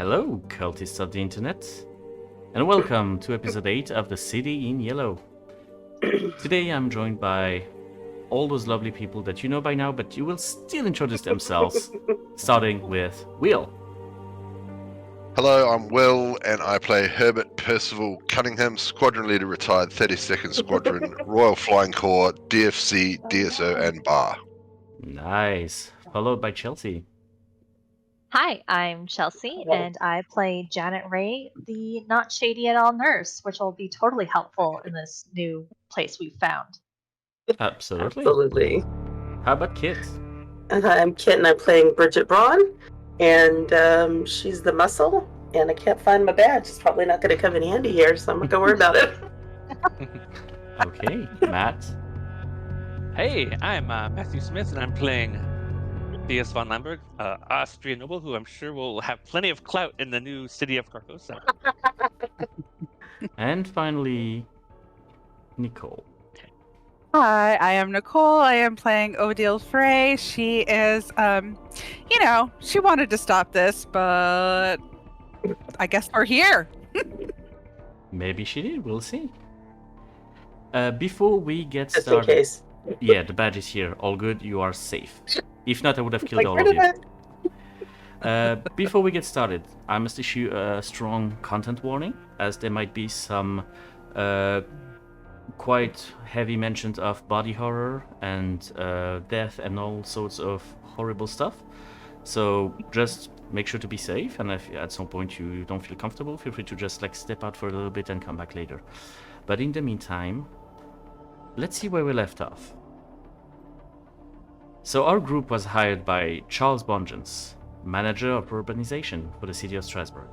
Hello, cultists of the internet, and welcome to episode 8 of The City in Yellow. Today I'm joined by all those lovely people that you know by now, but you will still introduce themselves, starting with Will. Hello, I'm Will, and I play Herbert Percival Cunningham, Squadron Leader, retired 32nd Squadron, Royal Flying Corps, DFC, DSO, and BAR. Nice. Followed by Chelsea. Hi, I'm Chelsea, and I play Janet Ray, the not shady at all nurse, which will be totally helpful in this new place we've found. Absolutely. Absolutely. How about Kit? And hi, I'm Kit, and I'm playing Bridget Braun, and she's the muscle, and I can't find my badge. It's probably not going to come in handy here, so I'm not going to worry about it. Okay, Matt. Hey, I'm Matthew Smith, and I'm playing D.S. von Lamberg, Austrian noble, who I'm sure will have plenty of clout in the new city of Carcosa. And finally, Nicole. Hi, I am Nicole. I am playing Odile Frey. She is, she wanted to stop this, but I guess we're here. Maybe she did, we'll see. Before we get Just started... in case. Yeah, the badge is here. All good, you are safe. If not, I would have killed all of you. Before we get started, I must issue a strong content warning, as there might be some quite heavy mentions of body horror and death and all sorts of horrible stuff. So just make sure to be safe, and if at some point you don't feel comfortable, feel free to just step out for a little bit and come back later. But in the meantime, let's see where we left off. So our group was hired by Charles Bongens, manager of urbanization for the city of Strasbourg.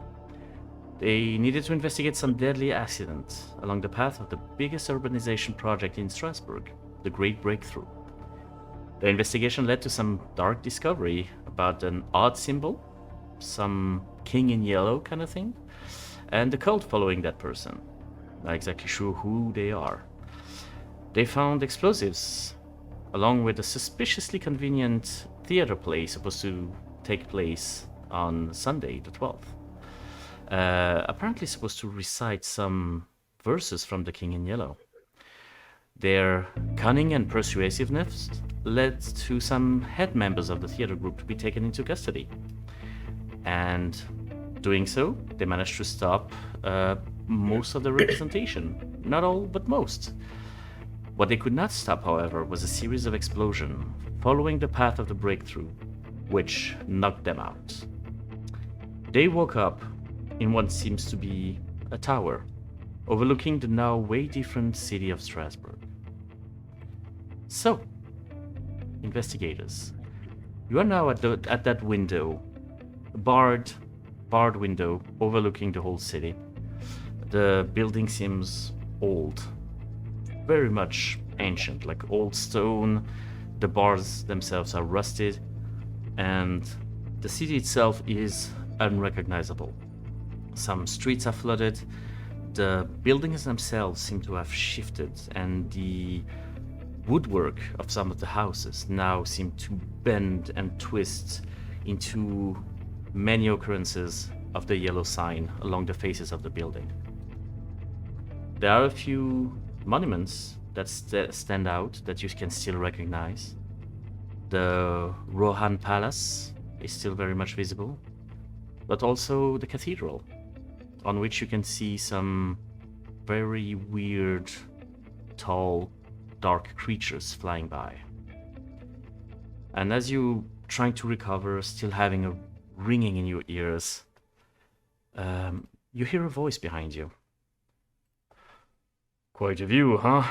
They needed to investigate some deadly accident along the path of the biggest urbanization project in Strasbourg, the Great Breakthrough. The investigation led to some dark discovery about an odd symbol, some king in yellow kind of thing, and the cult following that person. Not exactly sure who they are. They found explosives, along with a suspiciously convenient theater play supposed to take place on Sunday, the 12th. Apparently supposed to recite some verses from the King in Yellow. Their cunning and persuasiveness led to some head members of the theater group to be taken into custody. And doing so, they managed to stop most of the representation. Not all, but most. What they could not stop, however, was a series of explosions following the path of the breakthrough, which knocked them out. They woke up in what seems to be a tower, overlooking the now way different city of Strasbourg. So, investigators, you are now at that window, a barred window overlooking the whole city. The building seems old. Very much ancient, like old stone. The bars themselves are rusted, and the city itself is unrecognizable. Some streets are flooded, the buildings themselves seem to have shifted, and the woodwork of some of the houses now seem to bend and twist into many occurrences of the yellow sign along the faces of the building. There are a few monuments that stand out that you can still recognize. The Rohan Palace is still very much visible, but also the cathedral, on which you can see some very weird, tall, dark creatures flying by. And as you trying to recover, still having a ringing in your ears, you hear a voice behind you. Quite a view, huh?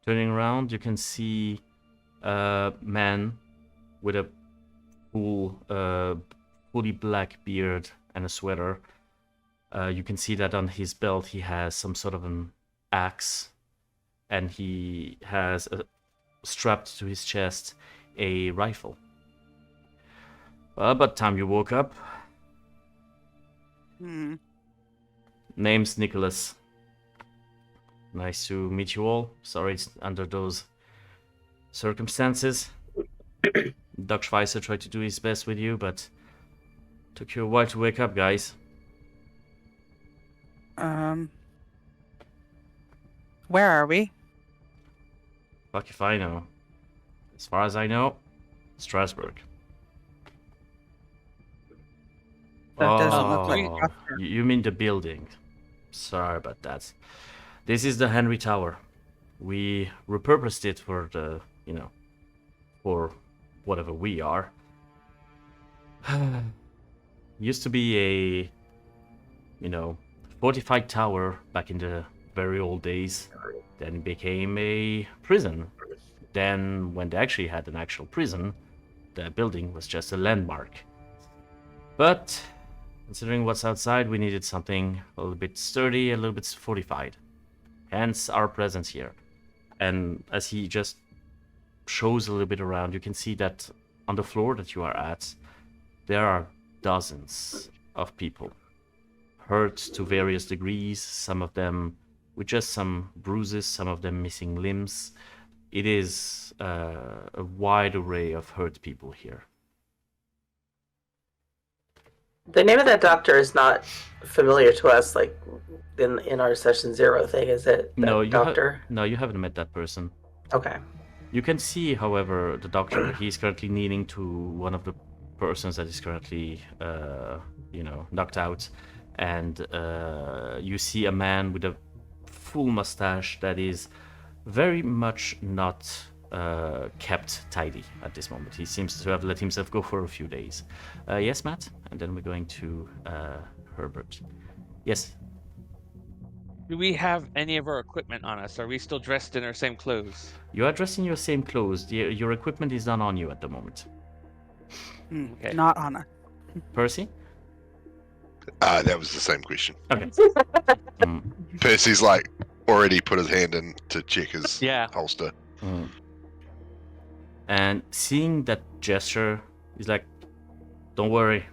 Turning around, you can see a man with a fully black beard and a sweater. You can see that on his belt he has some sort of an axe, and he has strapped to his chest a rifle. Well, about time you woke up. Name's Nicholas. Nice to meet you all. Sorry it's under those circumstances. Doc Schweizer tried to do his best with you, but Took you a while to wake up, guys. Where are we? Fuck if I know. As far as I know, Strasbourg. That doesn't look like Oh, Doctor. you mean the building. Sorry about that. This is the Henry Tower. We repurposed it for the, for whatever we are. Used to be a, fortified tower back in the very old days. Then it became a prison. Then, when they actually had an actual prison, the building was just a landmark. But, considering what's outside, we needed something a little bit sturdy, a little bit fortified. Hence our presence here. And as he just shows a little bit around, you can see that on the floor that you are at, there are dozens of people. Hurt to various degrees, some of them with just some bruises, some of them missing limbs. It is a wide array of hurt people here. The name of that doctor is not familiar to us, like in our session 0 thing, is it? No, doctor. you haven't met that person. Okay. You can see, however, the doctor. He's currently kneeling to one of the persons that is currently, knocked out, and you see a man with a full mustache that is very much not kept tidy at this moment. He seems to have let himself go for a few days. Yes, Matt? And then we're going to Herbert. Yes? Do we have any of our equipment on us? Are we still dressed in our same clothes? You are dressed in your same clothes. Your equipment is not on you at the moment. Okay. Not on us. Percy? That was the same question. Okay. Percy's like already put his hand in to check his Yeah. holster. And seeing that gesture, he's like, don't worry,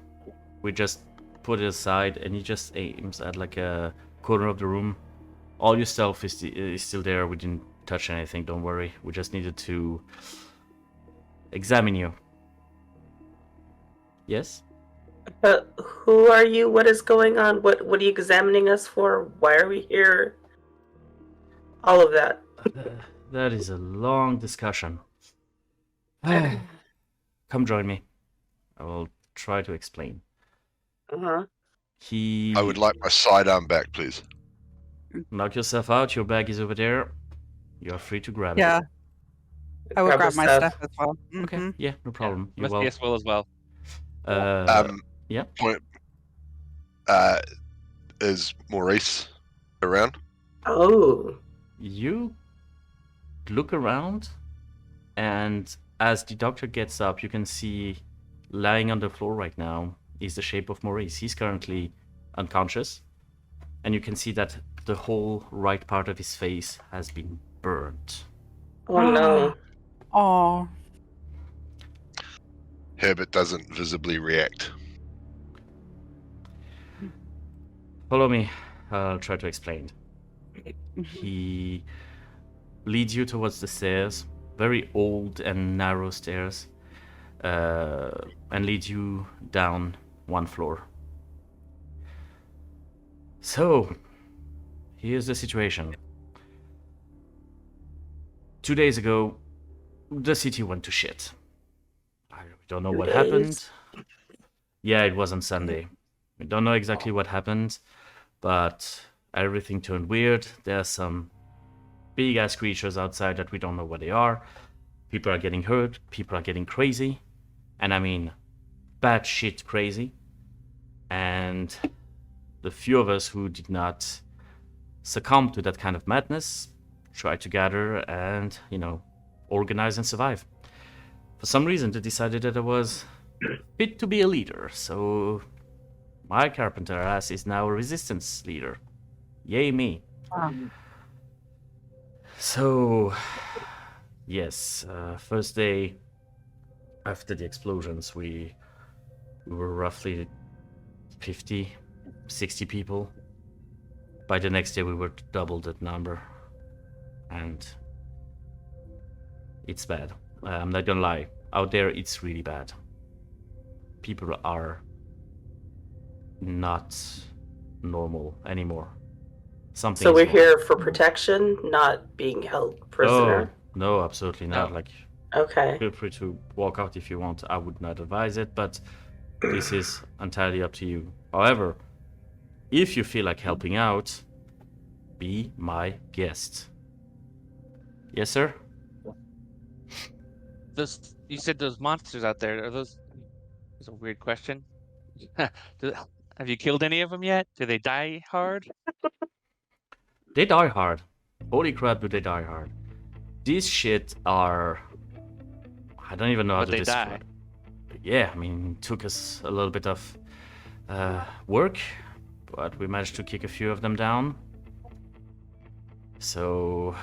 we just put it aside, and he just aims at like a corner of the room. All your stuff is still there. We didn't touch anything, don't worry. We just needed to examine you. Yes? Who are you? What is going on? What are you examining us for? Why are we here? All of that. That is a long discussion. Come join me. I will try to explain. Uh-huh. I would like my sidearm back, please. Knock yourself out. Your bag is over there. You are free to grab Yeah, it. I will grab the my stuff as well. Okay. Mhm. Yeah, no problem. You're Must well. be as well as well. Yeah. Point. Is Maurice around? Oh. You look around, and as the doctor gets up, you can see lying on the floor right now is the shape of Maurice. He's currently unconscious, and you can see that the whole right part of his face has been burnt. Oh no. Oh, Herbert doesn't visibly react. Follow me. I'll try to explain. He leads you towards the stairs, very old and narrow stairs, and leads you down one floor. So, here's the situation. 2 days ago, the city went to shit. I don't know what happened. Yeah, it was on Sunday. We don't know exactly what happened, but everything turned weird. There's some big ass creatures outside that we don't know what they are. People are getting hurt, people are getting crazy. And I mean, bad shit crazy. And the few of us who did not succumb to that kind of madness tried to gather and, organize and survive. For some reason, they decided that I was fit to be a leader, so my carpenter ass is now a resistance leader. Yay me. So, yes, first day after the explosions, we were roughly 50, 60 people. By the next day, we were double that number. And it's bad. I'm not gonna lie. Out there, it's really bad. People are not normal anymore. Something. So is we're wrong. here for protection, not being held prisoner. No, absolutely not. No. Like, Okay. feel free to walk out if you want. I would not advise it, but this is entirely up to you. However, if you feel like helping out, be my guest. Yes, sir? You said those monsters out there. Are those? That's a weird question. Have you killed any of them yet? Do they die hard? They die hard. Holy crap, do they die hard. These shit are... I don't even know how But to they describe. Yeah, I mean, it took us a little bit of work, but we managed to kick a few of them down. So,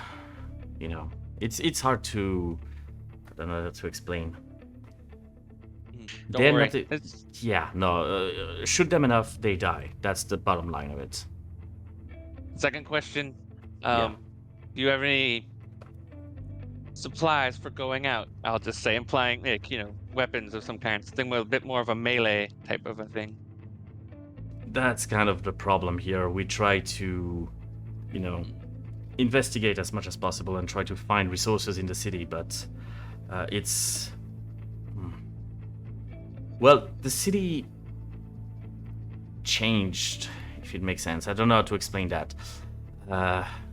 you know, it's hard to... I don't know how to explain. Don't They're worry. not the- Yeah, no, shoot them enough, they die. That's the bottom line of it. Second question. Yeah. Do you have any supplies for going out? I'll just say, implying, like, weapons of some kind. Something with a bit more of a melee type of a thing. That's kind of the problem here. We try to, investigate as much as possible and try to find resources in the city, but it's... Well, the city changed, if it makes sense. I don't know how to explain that.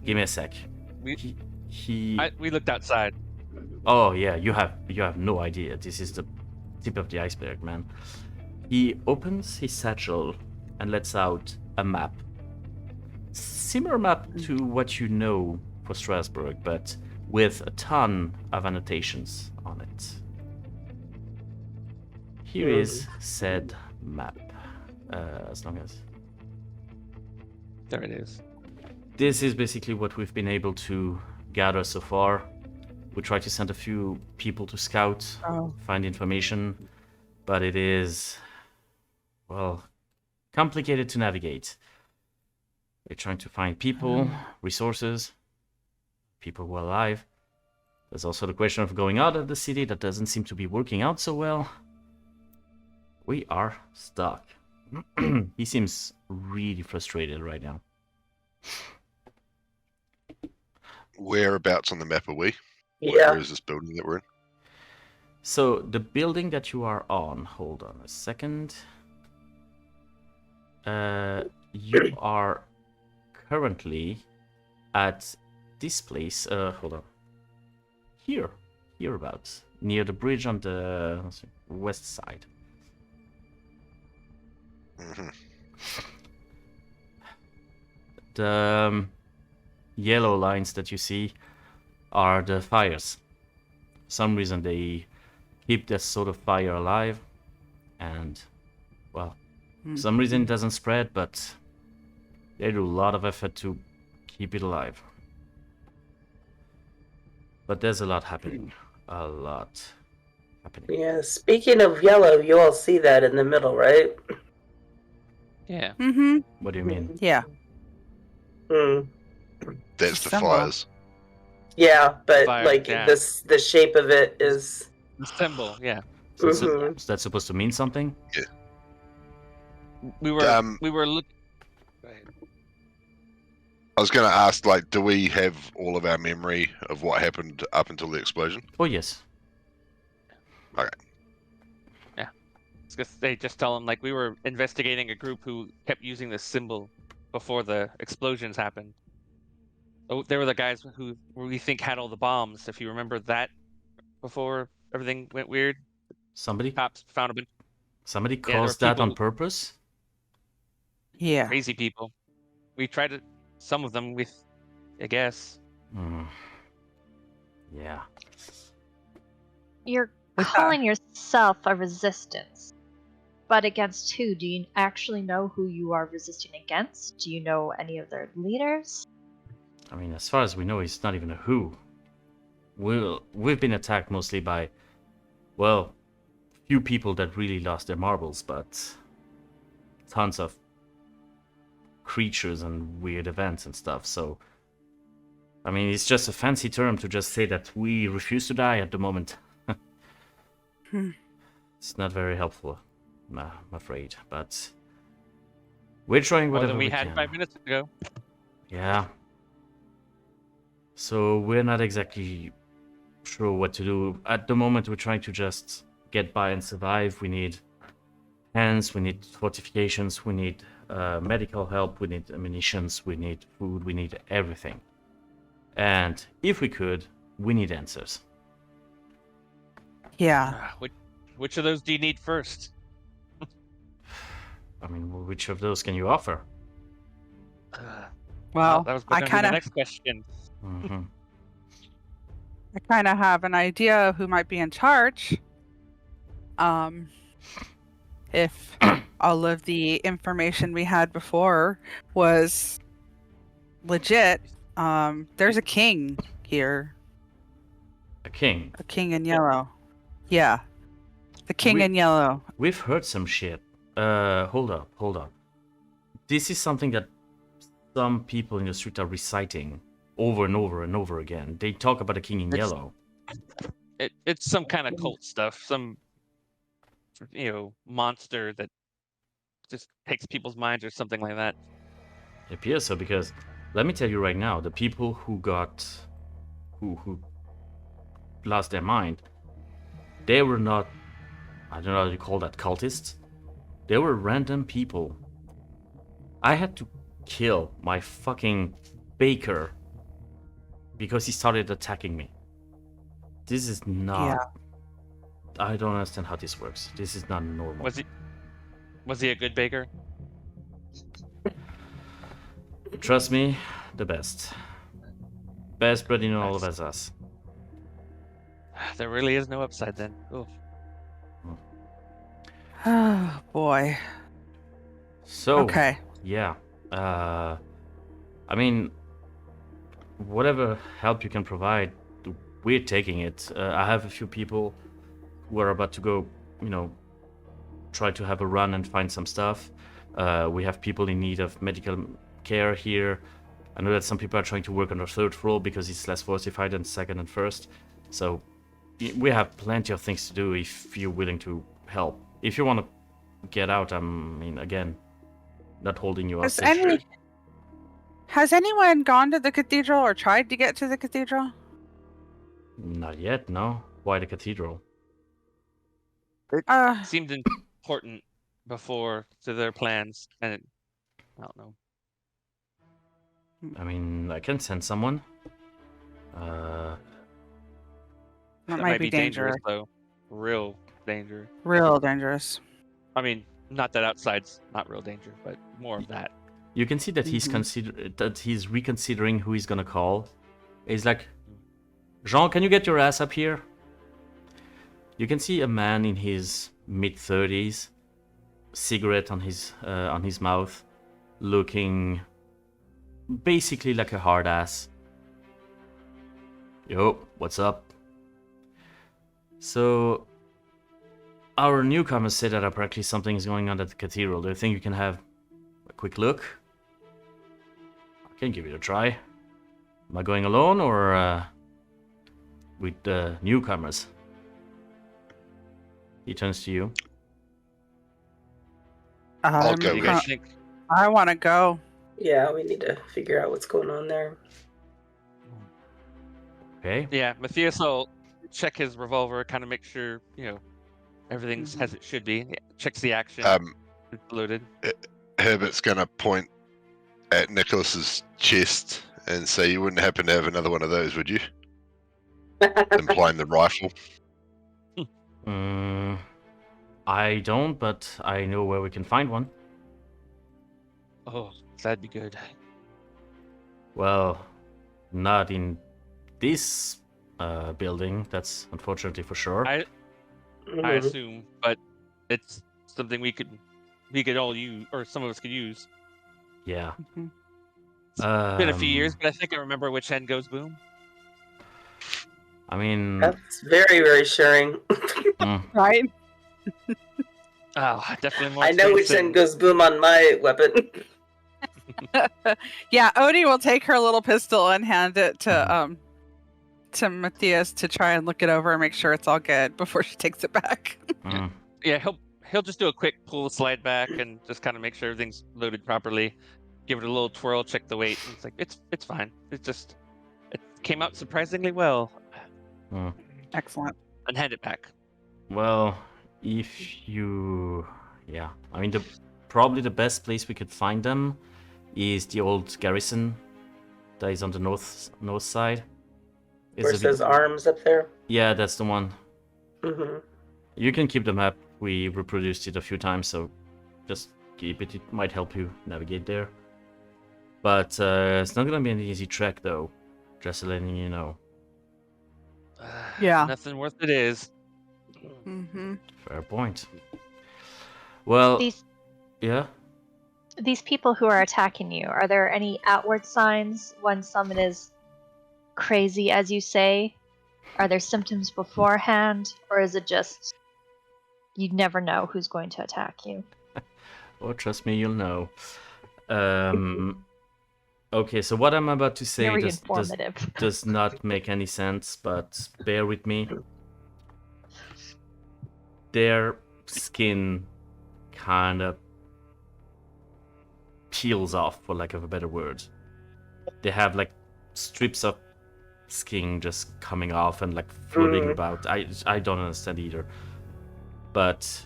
Give me a sec. We He... looked outside. Oh yeah, you have no idea. This is the tip of the iceberg, man. He opens his satchel and lets out a map. Similar map to what you know for Strasbourg, but with a ton of annotations on it. Here is said map. As long as... There it is. This is basically what we've been able to gather so far. We try to send a few people to scout, find information, but it is, well, complicated to navigate. We're trying to find people, resources, people who are alive. There's also the question of going out of the city that doesn't seem to be working out so well. We are stuck. He seems really frustrated right now. Whereabouts on the map are we? Yeah. Where is this building that we're in? So the building that you are on, hold on a second. You are currently at this place. Hold on. Hereabouts, near the bridge on the west side. Mm-hmm. The yellow lines that you see are the fires. For some reason they keep this sort of fire alive, and well, for some reason it doesn't spread, but they do a lot of effort to keep it alive. But there's a lot happening. A lot happening. Yeah. Speaking of yellow, you all see that in the middle, right? Yeah. Mm-hmm. What do you mean? Yeah. Mm. That's the Symbol. fires. Yeah, but Fire, like yeah. the shape of it is. The symbol, yeah. So, Mhm. is that supposed to mean something? We were looking. I was going to ask, like, do we have all of our memory of what happened up until the explosion? Oh yes. They just tell them, like, we were investigating a group who kept using this symbol before the explosions happened. Oh, they were the guys who we think had all the bombs. If you remember that, before everything went weird, Somebody cops found a bunch somebody there were caused that on people- purpose? Yeah. of crazy people. We tried to, some of them with, I guess. Yeah. You're With that- calling yourself a resistance. But against who? Do you actually know who you are resisting against? Do you know any of their leaders? I mean, as far as we know, it's not even a who. We've been attacked mostly by, well, few people that really lost their marbles, but tons of creatures and weird events and stuff. So, I mean, it's just a fancy term to just say that we refuse to die at the moment. It's not very helpful, I'm afraid, but We're trying More whatever than we we had can. 5 minutes ago. Yeah. So we're not exactly sure what to do. At the moment, we're trying to just get by and survive. We need hands, we need fortifications, we need medical help, we need ammunitions, we need food, we need everything. And if we could, we need answers. Yeah. Which of those do you need first? I mean, which of those can you offer? Well, that was I gonna be kind the of next question. have an idea of who might be in charge. If all of the information we had before was legit, there's a king here. A king. A king in yellow. Yeah. The king We- in yellow. We've heard some shit. Hold up. This is something that some people in the street are reciting over and over and over again. They talk about a king in yellow. It's some kind of cult stuff. Some monster that just takes people's minds or something like that. It appears so because, let me tell you right now, the people who lost their mind, they were not, I don't know how you call that, cultists. They were random people. I had to kill my fucking baker because he started attacking me. This is not. Yeah. I don't understand how this works. This is not normal. Was he a good baker? Trust me, the best. Best bread in all of us. There really is no upside then. Oof. Oh boy. So, Okay. yeah. I mean, whatever help you can provide, we're taking it. I have a few people who are about to go, try to have a run and find some stuff. We have people in need of medical care here. I know that some people are trying to work on the third floor because it's less fortified than second and first. So we have plenty of things to do if you're willing to help. If you want to get out, again, not holding you hostage. Has anyone gone to the cathedral or tried to get to the cathedral? Not yet, no. Why the cathedral? Seemed important before to their plans, and I don't know. I mean, I can send someone. That That might be dangerous. though. Real danger. Real dangerous. I mean, not that outside's not real danger, but more of that. You can see that he's reconsidering who he's gonna call. He's like, Jean, can you get your ass up here? You can see a man in his mid-30s, cigarette on his mouth, looking basically like a hard ass. Yo, what's up? So, our newcomers say that apparently something is going on at the cathedral. Do you think you can have a quick look? I can give it a try. Am I going alone or with the newcomers? He turns to you. I'll go You with. guys think? I want to go. Yeah, we need to figure out what's going on there. Okay. Yeah, Matthias will check his revolver, kind of make sure everything's as it should be. Yeah, checks the action. It's loaded. Herbert's gonna point at Nicholas's chest and say, "You wouldn't happen to have another one of those, would you?" Implying the rifle. I don't, but I know where we can find one. Oh, that'd be good. Well, not in this building. That's unfortunately for sure. I Mhm. assume, but it's something we could all use, or some of us could use. Yeah. Mhm. It's been a few years, but I think I remember which end goes boom. I mean, That's very reassuring. Right? Oh, definitely more. I know which end goes boom on my weapon. Yeah, Odie will take her little pistol and hand it to Matthias to try and look it over and make sure it's all good before she takes it back. Yeah, he'll he'll just do a quick pull, slide back, and just kind of make sure everything's loaded properly. Give it a little twirl, check the weight. And it's like it's fine. It came out surprisingly well. Excellent. And hand it back. Well, if you, yeah, I mean, probably the best place we could find them is the old garrison that is on the north side. Where it says arms up there. Yeah, that's the one. Mm-hmm. You can keep the map. We reproduced it a few times, so just keep it. It might help you navigate there. But it's not gonna be an easy trek, though. Just letting you know. Yeah. Nothing worth it is. Mm-hmm. Fair point. Well, yeah. These people who are attacking you, are there any outward signs when someone is crazy, as you say? Are there symptoms beforehand, or is it just you never know who's going to attack you? Oh, trust me, you'll know. Okay, so what I'm about to say Very informative. does not make any sense, but bear with me. Their skin kind of peels off, for lack of a better word. They have like strips of skin just coming off and like floating about. I don't understand either. But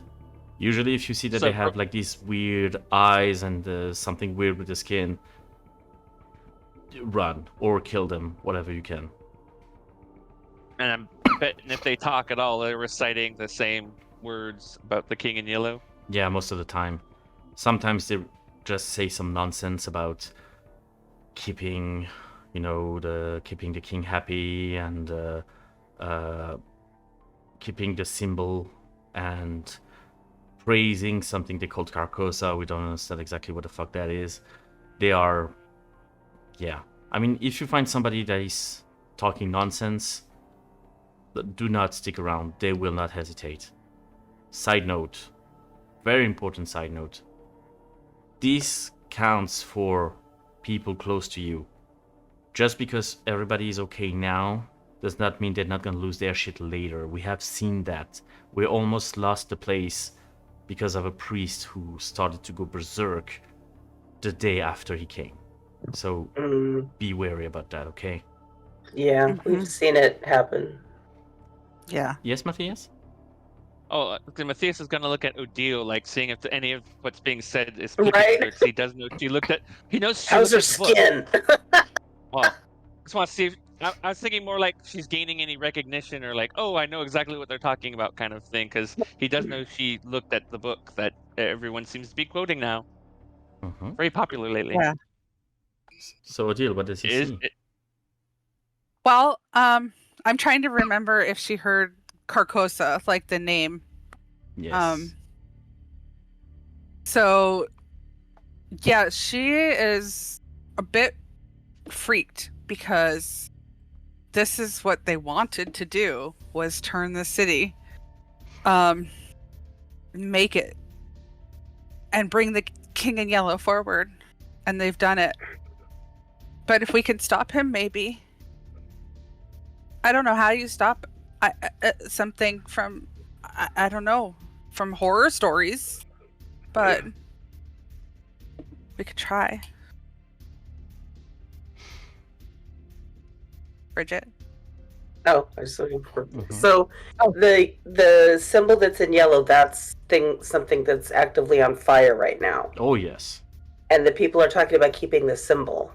usually if you see that they have like these weird eyes and something weird with the skin, run or kill them, whatever you can. And I'm betting if they talk at all, they're reciting the same words about the King in Yellow. Yeah, most of the time. Sometimes they just say some nonsense about keeping the king happy and keeping the symbol and praising something they called Carcosa. We don't understand exactly what the fuck that is. They are, yeah. I mean, if you find somebody that is talking nonsense, do not stick around. They will not hesitate. Side note, very important side note. This counts for people close to you. Just because everybody is okay now does not mean they're not gonna lose their shit later. We have seen that. We almost lost the place because of a priest who started to go berserk the day after he came. So be wary about that, okay? Yeah, we've seen it happen. Yeah. Yes, Matthias? Oh, Matthias is going to look at Odile, like seeing if any of what's being said is Right. He does know. He looked at. He knows. How's her skin? Well, just want to see. I was thinking more like she's gaining any recognition, or like, oh, I know exactly what they're talking about, kind of thing. Because he does know she looked at the book that everyone seems to be quoting now. Mm-hmm. Very popular lately. Yeah. So Odile, what does he see? Well, I'm trying to remember if she heard Carcosa, like the name. Yes. So, yeah, she is a bit freaked because this is what they wanted to do, was turn the city, make it, and bring the King in Yellow forward, and they've done it. But if we can stop him, maybe. I don't know how you stop something from, I don't know, from horror stories, but we could try. Bridget? Oh, I was looking for. So the symbol that's in yellow, that's something that's actively on fire right now. Oh, yes. And the people are talking about keeping the symbol.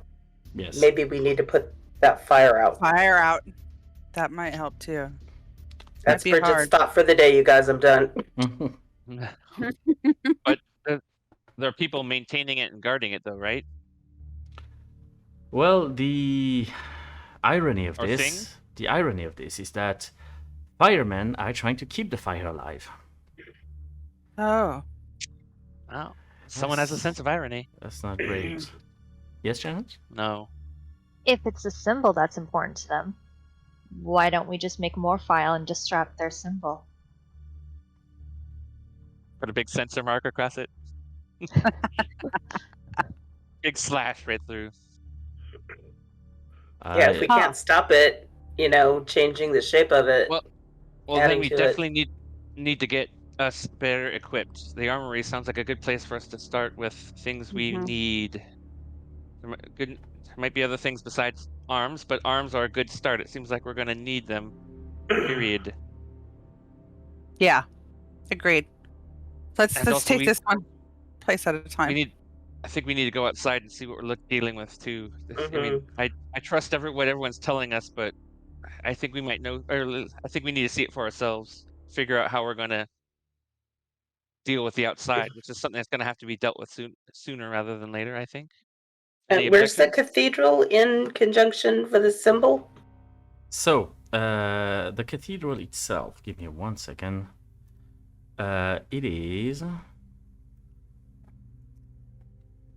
Yes. Maybe we need to put that fire out. Fire out. That might help too. That's be Bridget's hard. thought for the day, you guys. I'm done. But there are people maintaining it and guarding it, though, right? Well, the irony of this is that firemen are trying to keep the fire alive. Oh. Oh, someone has a sense of irony. That's not great. Yes, Janet? No. If it's a symbol that's important to them, why don't we just make more file and just strap their symbol? Put a big sensor mark across it. Big slash right through. Yeah, if we can't stop it, changing the shape of it. Well, then adding we to it. definitely need to get us better equipped. The armory sounds like a good place for us to start with things we Mhm. need. There might be other things besides arms, but arms are a good start. It seems like we're going to need them. Period. Yeah, agreed. Let's And also, take this one place at a time. I think we need to go outside and see what we're dealing with too. I mean, Mhm. I trust what everyone's telling us, but I think we might know, or I think we need to see it for ourselves. Figure out how we're going to deal with the outside, which is something that's going to have to be dealt with sooner rather than later. I think. Any Where's the objections? cathedral in conjunction for the symbol? So, the cathedral itself, give me 1 second. It is...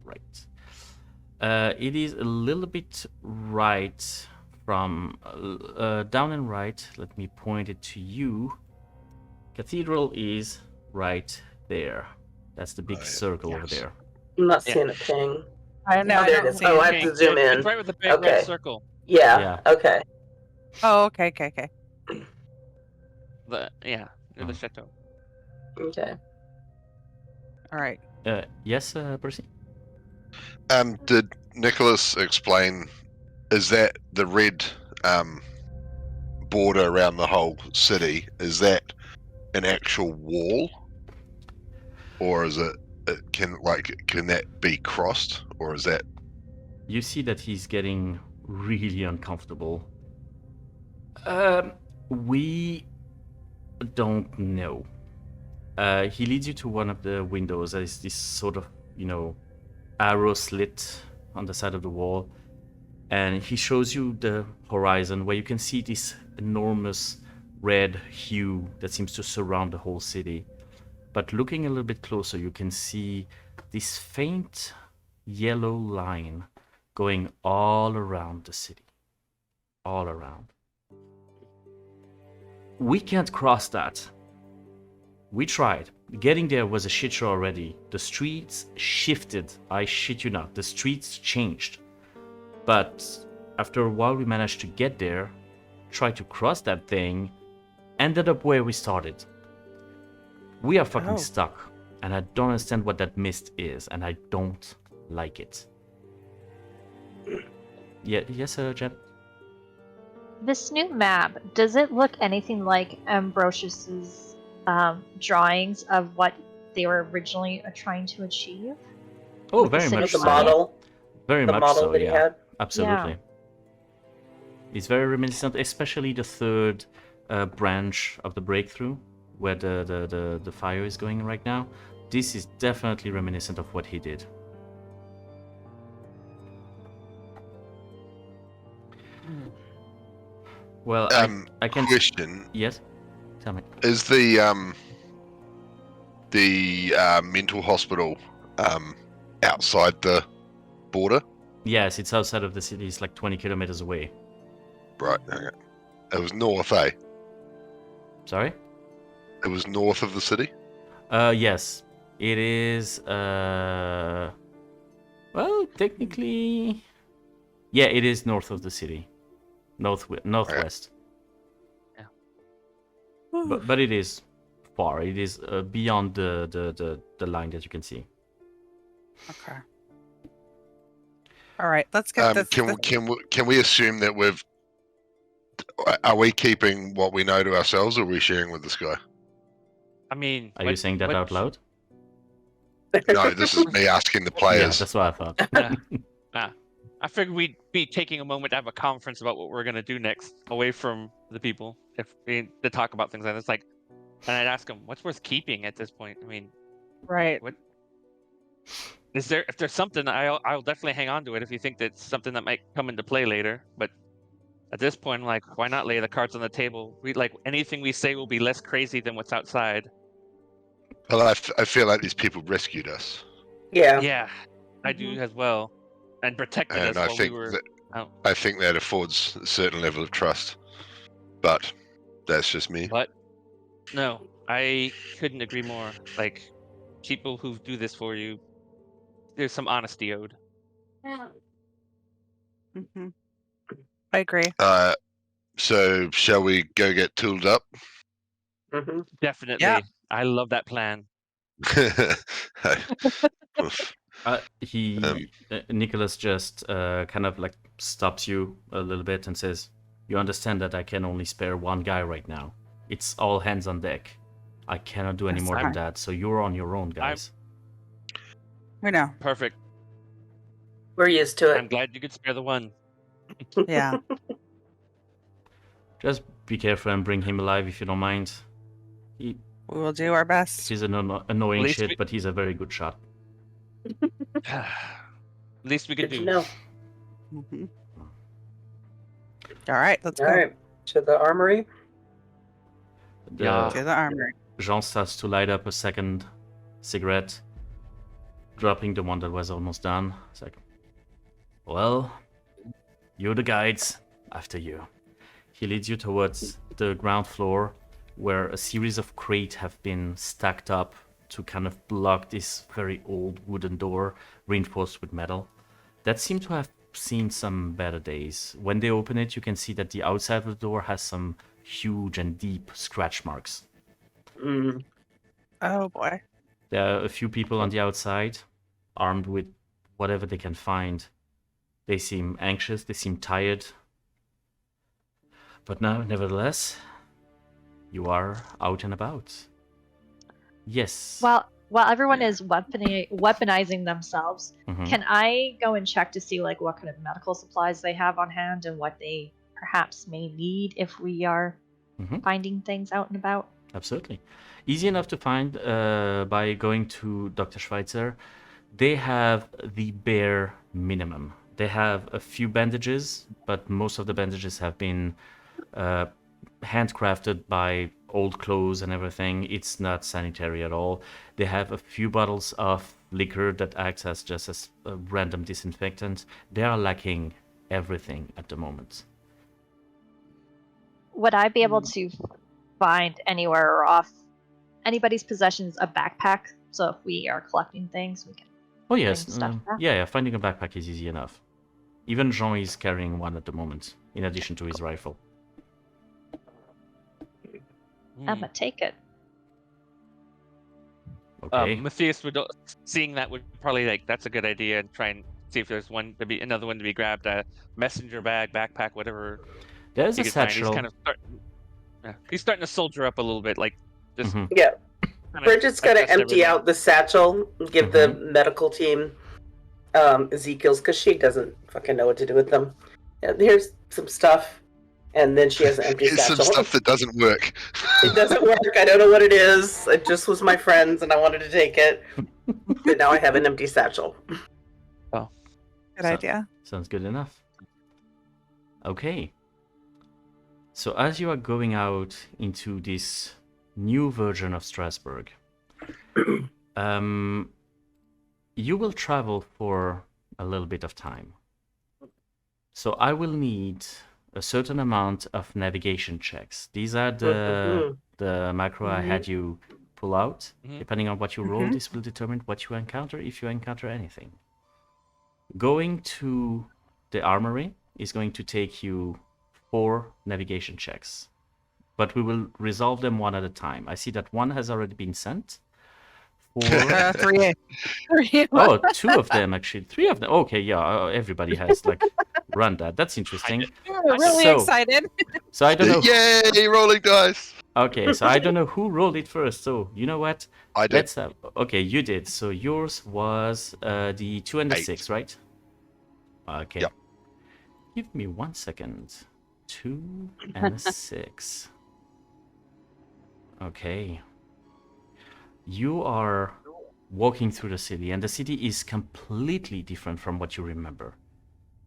Right. It is a little bit right from... down and right, let me point it to you. Cathedral is right there. That's the big Oh, yeah. circle over Yes. there. I'm not Yeah. seeing a ping. I know. Oh, I there it don't is. see Oh, I anything. have to zoom in. It's right with the big red Okay. circle. Yeah. Yeah. Okay. Oh, okay. The Mhm. chateau. Okay. All right. Yes, Percy? Did Nicholas explain? Is that the red border around the whole city? Is that an actual wall, or is it can that be crossed, or is that? You see that he's getting really uncomfortable. We don't know. He leads you to one of the windows. There is this sort of, arrow slit on the side of the wall. And he shows you the horizon where you can see this enormous red hue that seems to surround the whole city. But looking a little bit closer, you can see this faint yellow line going all around the city. All around. We can't cross that. We tried. Getting there was a shit show already. The streets shifted. I shit you not. The streets changed. But after a while we managed to get there, tried to cross that thing, ended up where we started. We are fucking stuck, and I don't understand what that mist is, and I don't like it. Yeah, yes, Jen? This new map, does it look anything like Ambrosius's drawings of what they were originally trying to achieve? Oh, With the very city much The so. model. Very The much model so, that he yeah. had. Absolutely. Yeah. It's very reminiscent, especially the third branch of the breakthrough, where the fire is going right now. This is definitely reminiscent of what he did. Well, I can... Question: Yes? Tell me. Is the mental hospital outside the border? Yes, it's outside of the city. It's like 20 kilometers away. Right. Okay. It was north, eh? Sorry? It was north of the city. Yes. It is, well, technically... Yeah, it is north of the city. Northwest. Yeah. But it is far. It is beyond the line that you can see. Okay. All right. Let's get this. Can we assume that are we keeping what we know to ourselves, or are we sharing with this guy? I mean, Are you saying that out loud? No, this is me asking the Yeah, players. that's what I thought. I figured we'd be taking a moment to have a conference about what we're gonna do next, away from the people, to talk about things like this. Like, and I'd ask them, what's worth keeping at this point? I mean, Right. what is there? If there's something, I'll definitely hang on to it if you think that's something that might come into play later. But at this point, I'm like, why not lay the cards on the table? Anything we say will be less crazy than what's outside. Well, I feel like these people rescued us, Yeah. Yeah, I do as well, and protected and us I while think we were that out. I think that affords a certain level of trust. But that's just me. But no, I couldn't agree more. Like, people who do this for you, there's some honesty owed. Mm-hmm. I agree. So shall we go get tooled up? Mm-hmm. Definitely. Yeah. I love that plan. Oof. Nicholas just kind of like stops you a little bit and says, "You understand that I can only spare one guy right now. It's all hands on deck. I cannot do any That's more than fine. that. So you're on your own, guys." We know. Perfect. We're used to I'm it. glad you could spare the one. Yeah. Just be careful and bring him alive if you don't mind. We will do our best. He's an annoying least shit, we- but he's a very good shot. Least we could Good to do. know. Mhm. All right, let's All go right, to the armory. Yeah. to the armory. Jean starts to light up a second cigarette, dropping the one that was almost done. It's like, well, you're the guides. After you. He leads you towards the ground floor, where a series of crates have been stacked up to kind of block this very old wooden door, reinforced with metal, that seem to have seen some better days. When they open it, you can see that the outside of the door has some huge and deep scratch marks. Mm. Oh boy. There are a few people on the outside, armed with whatever they can find. They seem anxious, they seem tired. But now, nevertheless, you are out and about. Yes. While everyone is weaponizing themselves, Mhm. can I go and check to see like what kind of medical supplies they have on hand and what they perhaps may need if we are Mhm. finding things out and about? Absolutely. Easy enough to find by going to Dr. Schweitzer. They have the bare minimum. They have a few bandages, but most of the bandages have been handcrafted by old clothes and everything. It's not sanitary at all. They have a few bottles of liquor that acts as just as a random disinfectant. They are lacking everything at the moment. Would I be able to find anywhere or off anybody's possessions a backpack? So if we are collecting things, we can. Oh yes, Bring stuff back? yeah, finding a backpack is easy enough. Even Jean is carrying one at the moment, in addition to his rifle. Hmm. Emma, take it. Okay. Matthias would, seeing that, would probably like, that's a good idea, and try and see if there's another one to be grabbed. A messenger bag, backpack, whatever There's he a could find. He's satchel. kind of he's starting to soldier up a little bit, like just. Mhm. Yeah. kinda Bridget's gonna adjust empty everything. out the satchel and give the medical team Ezekiel's, because she doesn't fucking know what to do with them. And here's some stuff, and then she has an empty It's some satchel. stuff that doesn't work. It doesn't work. I don't know what it is. It just was my friend's, and I wanted to take it. But now I have an empty satchel. Good So- idea. Sounds good enough. Okay. So as you are going out into this new version of Strasbourg, you will travel for a little bit of time. So I will need a certain amount of navigation checks. These are the macro I had you pull out. Mhm. Depending on what you roll, this will determine what you encounter, if you encounter anything. Going to the armory is going to take you 4 navigation checks, but we will resolve them one at a time. I see that one has already been sent. 3. 3. Oh, 2 of them actually. 3 of them. Okay, yeah, everybody has like run that. That's interesting. We're really So- excited. So I don't know. Yay, rolling dice! Okay, so I don't know who rolled it first. So you know what? I did. Let's have. Okay, you did. So yours was the 2 and the 8. 6, right? Okay. Yep. Give me 1 second. 2 and a 6. Okay. You are walking through the city, and the city is completely different from what you remember.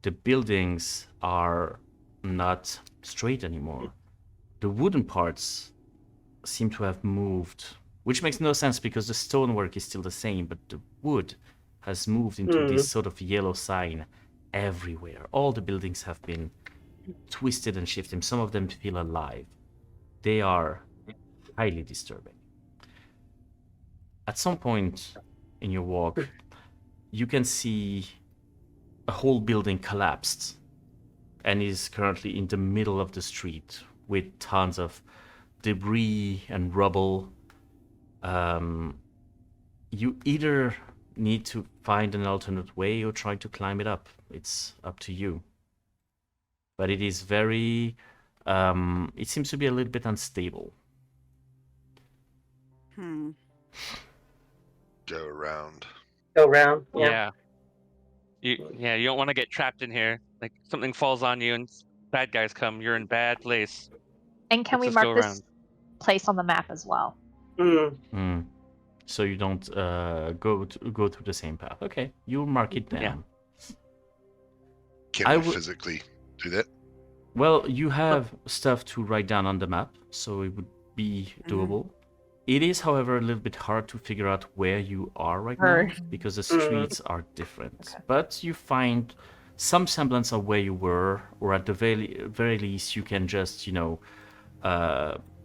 The buildings are not straight anymore. The wooden parts seem to have moved, which makes no sense because the stonework is still the same, but the wood has moved into this sort of yellow sign everywhere. All the buildings have been twisted and shifted. Some of them feel alive. They are highly disturbing. At some point in your walk, you can see a whole building collapsed and is currently in the middle of the street with tons of debris and rubble. You either need to find an alternate way or try to climb it up. It's up to you. But it is very... it seems to be a little bit unstable. Hmm. Go around. Go round. Yeah. Yeah. You don't want to get trapped in here. Like something falls on you and bad guys come. You're in bad place. And can Let's we just mark go this around. place on the map as well? Mm. So you don't go through the same path. Okay, you mark it down. Yeah. Can I we would- physically do that? Well, you have stuff to write down on the map, so it would be doable. It is, however, a little bit hard to figure out where you are right now because the streets are different. Okay. But you find some semblance of where you were, or at the very least, you can just,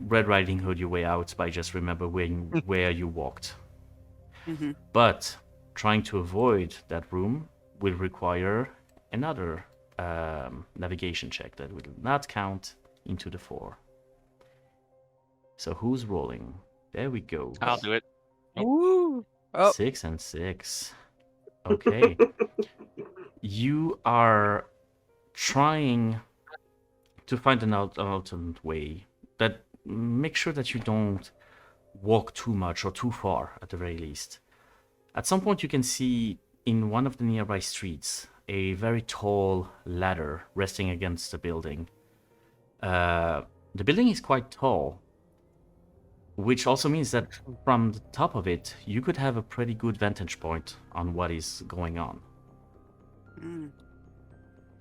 Red Riding Hood your way out by just remembering where you walked. Mm-hmm. But trying to avoid that room will require another navigation check that will not count into the 4. So who's rolling? There we go. I'll do it. Ooh. Oh. 6 and 6. Okay. You are trying to find an alternate way, but make sure that you don't walk too much or too far at the very least. At some point you can see in one of the nearby streets a very tall ladder resting against the building. The building is quite tall, which also means that from the top of it you could have a pretty good vantage point on what is going on. Mm.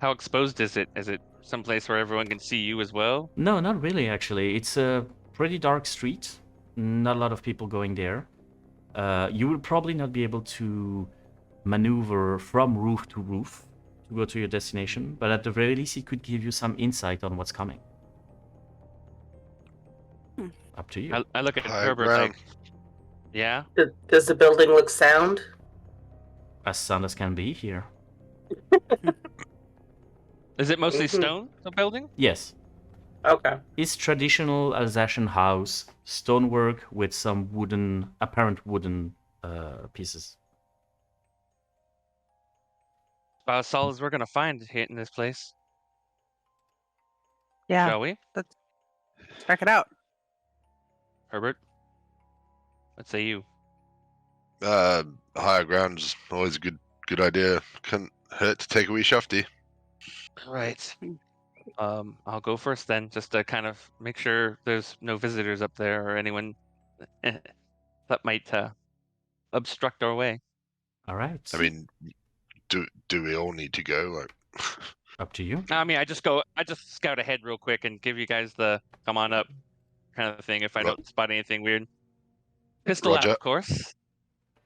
How exposed is it? Is it someplace where everyone can see you as well? No, not really, actually. It's a pretty dark street. Not a lot of people going there. You will probably not be able to maneuver from roof to roof to go to your destination, but at the very least it could give you some insight on what's coming. Up to you. I look at High Herbert ground. like, yeah? Does the building look sound? As sound as can be here. Is it mostly Mhm. stone, the building? Yes. Okay. It's traditional Alsatian house, stonework with some apparent wooden pieces. About as solid as we're gonna find here in this place. Yeah. Shall we? Let's check it out. Herbert? What say you? Higher ground's always a good idea. Couldn't hurt to take a wee shufty. Right. I'll go first then, just to kind of make sure there's no visitors up there or anyone that might obstruct our way. All right. I mean, do we all need to go? Like, up to you. I mean, I just scout ahead real quick and give you guys the come on up kind of thing if I Ro- don't spot anything weird. Pistol out, Roger. of course.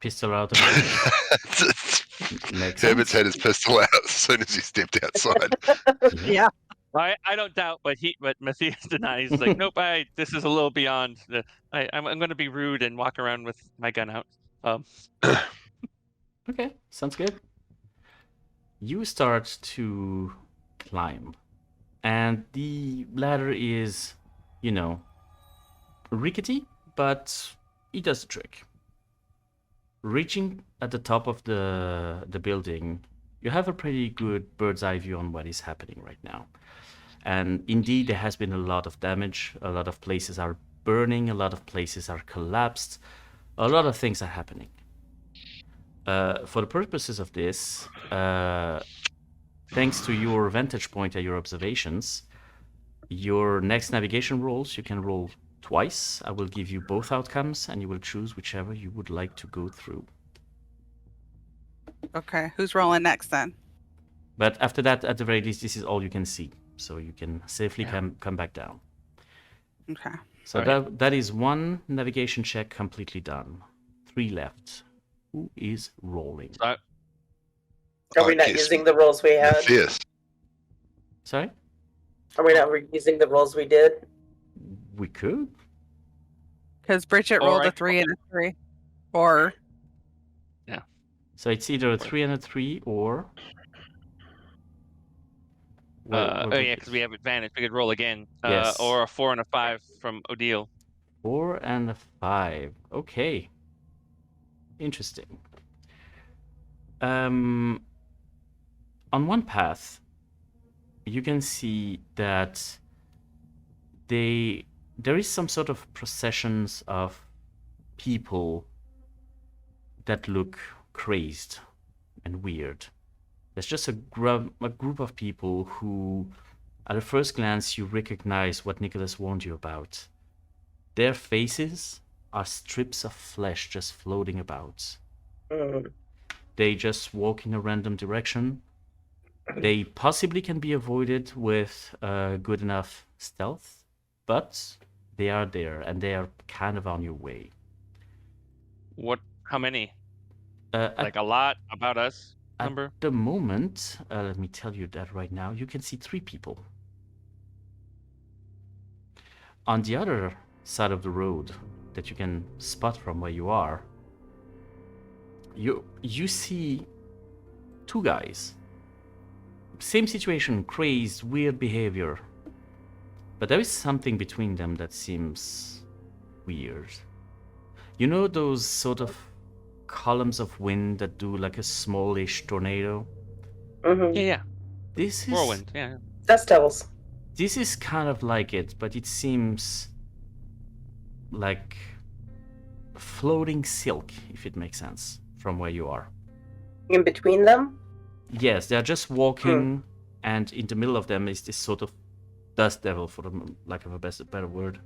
Pistol out. Makes Herbert's sense. had his pistol out as soon as he stepped outside. Yeah. I don't doubt, but Matthias denies. He's like, nope, this is a little beyond. I'm going to be rude and walk around with my gun out. Okay, sounds good. You start to climb, and the ladder is, rickety, but it does the trick. Reaching at the top of the building, you have a pretty good bird's eye view on what is happening right now. And indeed, there has been a lot of damage. A lot of places are burning. A lot of places are collapsed. A lot of things are happening. For the purposes of this, thanks to your vantage point and your observations, your next navigation rolls, you can roll twice. I will give you both outcomes, and you will choose whichever you would like to go through. Okay. Who's rolling next then? But after that, at the very least, this is all you can see. So you can safely Yeah. come back down. Okay. So Alright. that is one navigation check completely done. 3 left. Who is rolling? Are we I not guess using the rolls we had? Fierce. Sorry? Are we not using the rolls we did? We could. Because Bridget Or rolled I- a 3 and a 3. Or So it's either a 3 and a 3 or... What oh would yeah, it- because we have advantage. We could roll again. Yes. Or a 4 and a 5 from Odile. 4 and a 5. Okay. Interesting. On one path, you can see that there is some sort of processions of people that look crazed and weird. There's just a group of people who, at a first glance, you recognize what Nicholas warned you about. Their faces are strips of flesh just floating about. They just walk in a random direction. They possibly can be avoided with good enough stealth, but they are there, and they are kind of on your way. What? How many? At Like a lot? About us? Number? the moment, let me tell you that right now, you can see 3 people. On the other side of the road that you can spot from where you are, you see 2 guys. Same situation, crazed, weird behavior. But there is something between them that seems weird. You know those sort of columns of wind that do like a smallish tornado? Yeah. This is Whirlwind. Yeah. Dust devils. This is kind of like it, but it seems like floating silk, if it makes sense, from where you are. In between them? Yes, they're just walking, and in the middle of them is this sort of dust devil, for the lack of a better word.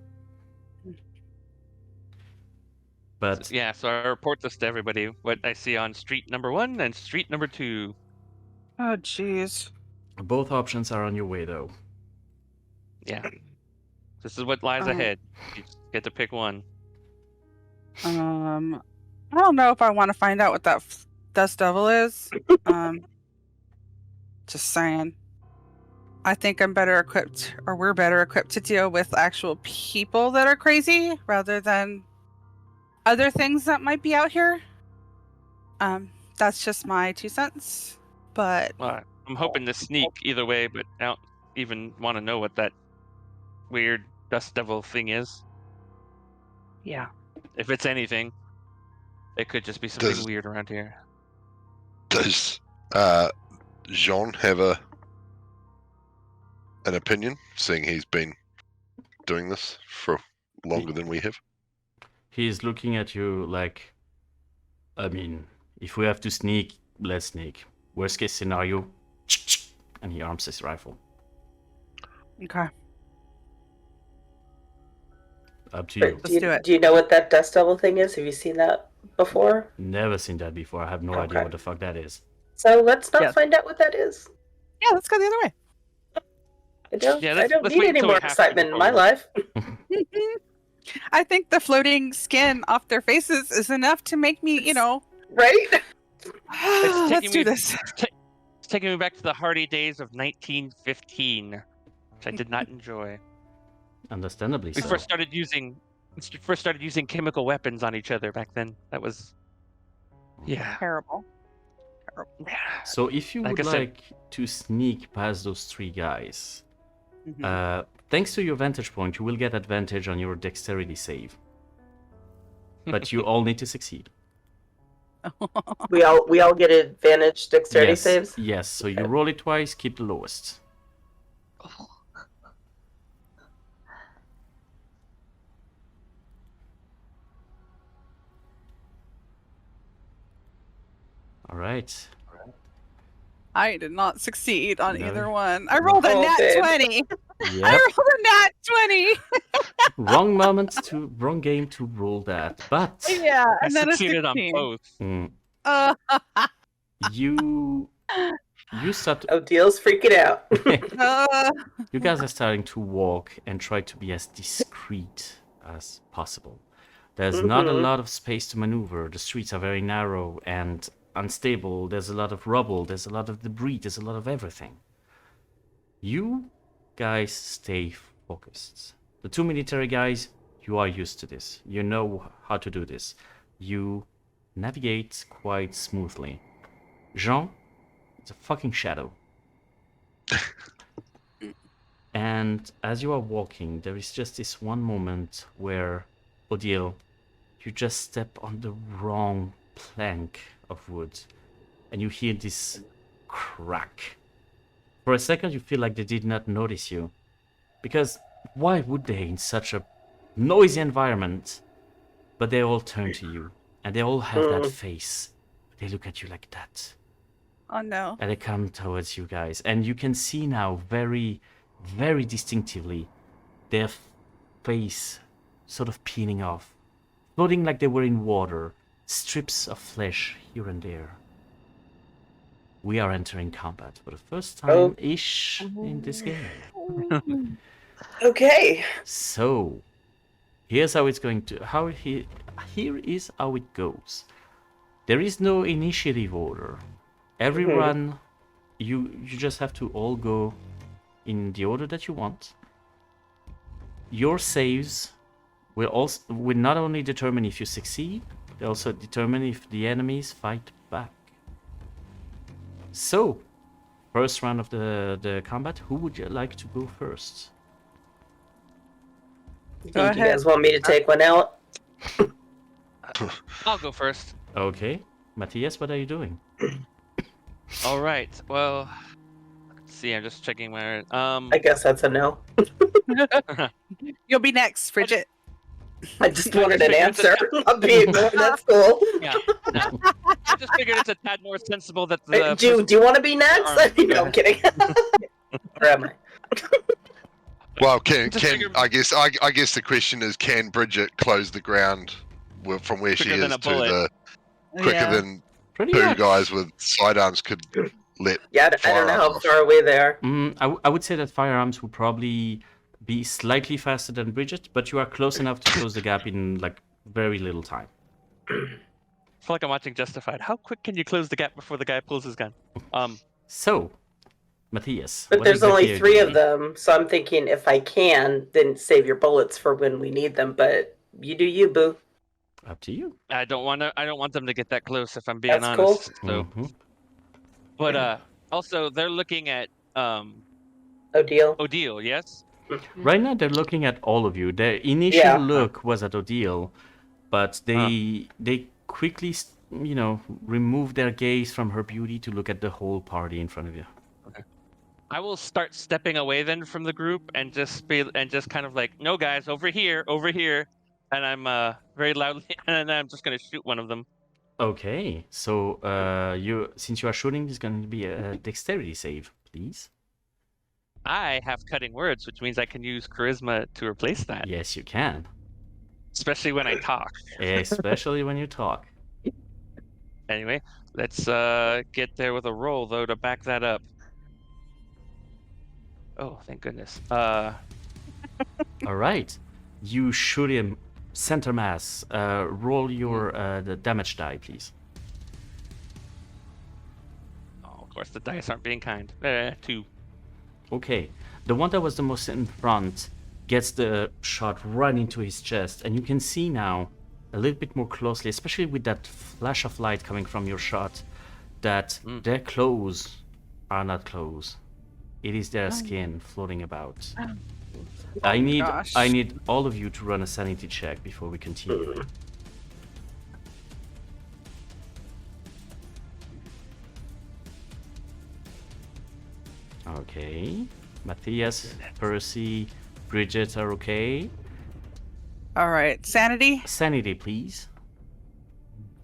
But Yeah, so I report this to everybody, what I see on street number 1 and street number 2. Oh, jeez. both options are on your way, though. Yeah. This is what lies ahead. You just get to pick one. I don't know if I want to find out what that dust devil is. Just saying. I think I'm better equipped, or we're better equipped to deal with actual people that are crazy rather than other things that might be out here. That's just my 2 cents. But Well, I'm hoping to sneak either way, but I don't even want to know what that weird dust devil thing is. yeah. If it's anything, it could just be something weird around here. Does Jaune have an opinion, seeing he's been doing this for longer than we have? He's looking at you like, I mean, if we have to sneak, let's sneak. Worst case scenario, and he arms his rifle. Okay. Up to you. Let's do it. Do you know what that dust devil thing is? Have you seen that before? Never seen that before. I have no idea Okay. what the fuck that is. So let's not Yeah. find out what that is. Yeah, let's go the other way. Yeah, I don't let's need wait any till we more have to excitement in my before life. I think the floating skin off their faces is enough to make me, Right? It's let's taking do me- this. It's taking me back to the hardy days of 1915, which I did not enjoy. Understandably We so. first started using chemical weapons on each other back then. That was, yeah. Terrible. So if you Like would I said- like to sneak past those 3 guys, Mhm. thanks to your vantage point, you will get advantage on your dexterity save. But you all need to succeed. We all get advantage dexterity yes, saves. Yes, so you roll it twice, keep the lowest. All right. I did not succeed on No. either one. I rolled a Oh, nat babe. 20. I Yep. rolled a nat 20. Wrong game to roll that. But Yeah, I and then a succeeded on 16. both. Uh, you start. Oh, Deal's freaking out. You guys are starting to walk and try to be as discreet as possible. There's not a lot of space to maneuver. The streets are very narrow and unstable. There's a lot of rubble. There's a lot of debris. There's a lot of everything. You guys stay focused. The 2 military guys, you are used to this. You know how to do this. You navigate quite smoothly. Jean, it's a fucking shadow. And as you are walking, there is just this one moment where Odile, you just step on the wrong plank of wood, and you hear this crack. For a second, you feel like they did not notice you, because why would they in such a noisy environment? But they all turn to you, and they all have that face. They look at you like that. Oh no. And they come towards you guys. And you can see now very, very distinctively their face sort of peeling off, floating like they were in water, strips of flesh here and there. We are entering combat for the first time-ish in this game. Okay. So, here's how it's going to... Here is how it goes. There is no initiative order. Everyone, you just have to all go in the order that you want. Your saves will not only determine if you succeed, they also determine if the enemies fight back. So, first round of the combat, who would you like to go first? Go You guys want me to take one out? I'll go first. Okay. Matthias, what are you doing? All right. Well, let's see. I'm just checking my. I guess that's a no. You'll be next, Bridget. I just wanted an answer. I'll be ignored. That's cool. Yeah. No. I just figured it's a tad more sensible that the. Do you want to be next? No, I'm kidding. Or am I? Well, I guess the question is, can Bridget close the ground from where she Quicker is than a to bullet. the quicker Yeah. than Pretty two much. guys with sidearms could let? Yeah, I don't know how firearms far away they are. I would say that firearms will probably be slightly faster than Bridget, but you are close enough to close the gap in like very little time. I feel like I'm watching Justified. How quick can you close the gap before the guy pulls his gun? So, Matthias. But what there's exactly only are 3 you of doing? them, so I'm thinking if I can, then save your bullets for when we need them. But you do you, boo. Up to you. I don't want them to get that close. If I'm being That's cool. honest. So, Mhm. but also they're looking at Odile. Odile. Yes. Right now, they're looking at all of you. Their initial Yeah. look was at Odile, but they quickly, remove their gaze from her beauty to look at the whole party in front of you. I will start stepping away then from the group and just kind of like, no guys, over here, and I'm very loudly, and then I'm just gonna shoot one of them. Okay, so since you are shooting, there's going to be a dexterity save, please. I have cutting words, which means I can use charisma to replace that, Yes, you can, especially when I talk. especially when you talk. Anyway, let's get there with a roll though to back that up. Oh, thank goodness. All right, you shoot him center mass. Roll your the damage die, please. Oh, of course, the dice aren't being kind. 2. Okay, the one that was the most in front gets the shot right into his chest, and you can see now a little bit more closely, especially with that flash of light coming from your shot, that their clothes are not clothes. It is their skin floating about. I gosh. need all of you to run a sanity check before we continue. Okay, Matthias, Percy, Bridget are okay. All right. Sanity. Sanity, please.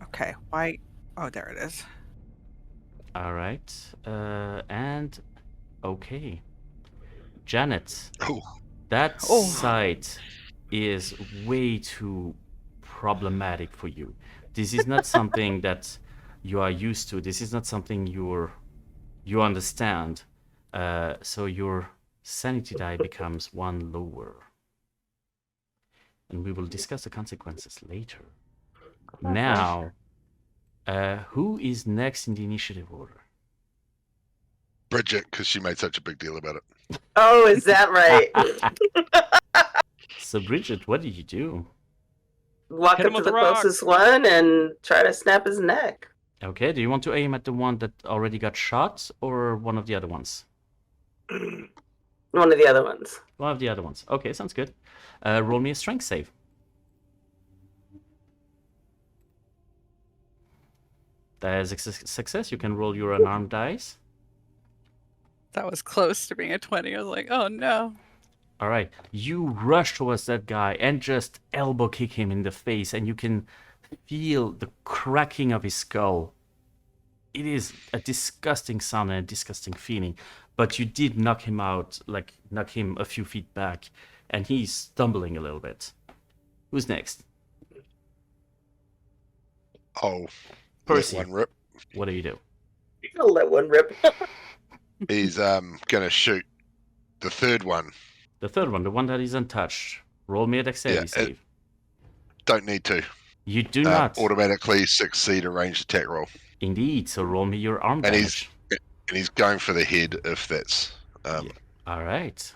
Okay. Why? Oh, there it is. All right, and okay, Janet. Oh. That Oh. site is way too problematic for you. This is not something that you are used to. This is not something you understand. So your sanity die becomes 1 lower. And we will discuss the consequences later. Now, who is next in the initiative order? Bridget, because she made such a big deal about it. Oh, is that right? So Bridget, what did you do? Walk Hit up him to with the the rock. closest one and try to snap his neck. Okay, do you want to aim at the one that already got shot or one of the other ones? One of the other ones. One of the other ones. Okay, sounds good. Roll me a strength save. That is a success. You can roll your unarmed dice. That was close to being a 20. I was like, oh no. All right, you rush towards that guy and just elbow kick him in the face, and you can feel the cracking of his skull. It is a disgusting sound and a disgusting feeling, but you did knock him out, like knock him a few feet back, and he's stumbling a little bit. Who's next? Oh, Percy. let one rip. What do you do? I'll let one rip. He's gonna shoot the third one. The third one, the one that is untouched. Roll me a dexterity save. Don't need to. You do not. Automatically succeed a ranged attack roll. Indeed, so roll me your arm And damage. he's going for the head if that's All right.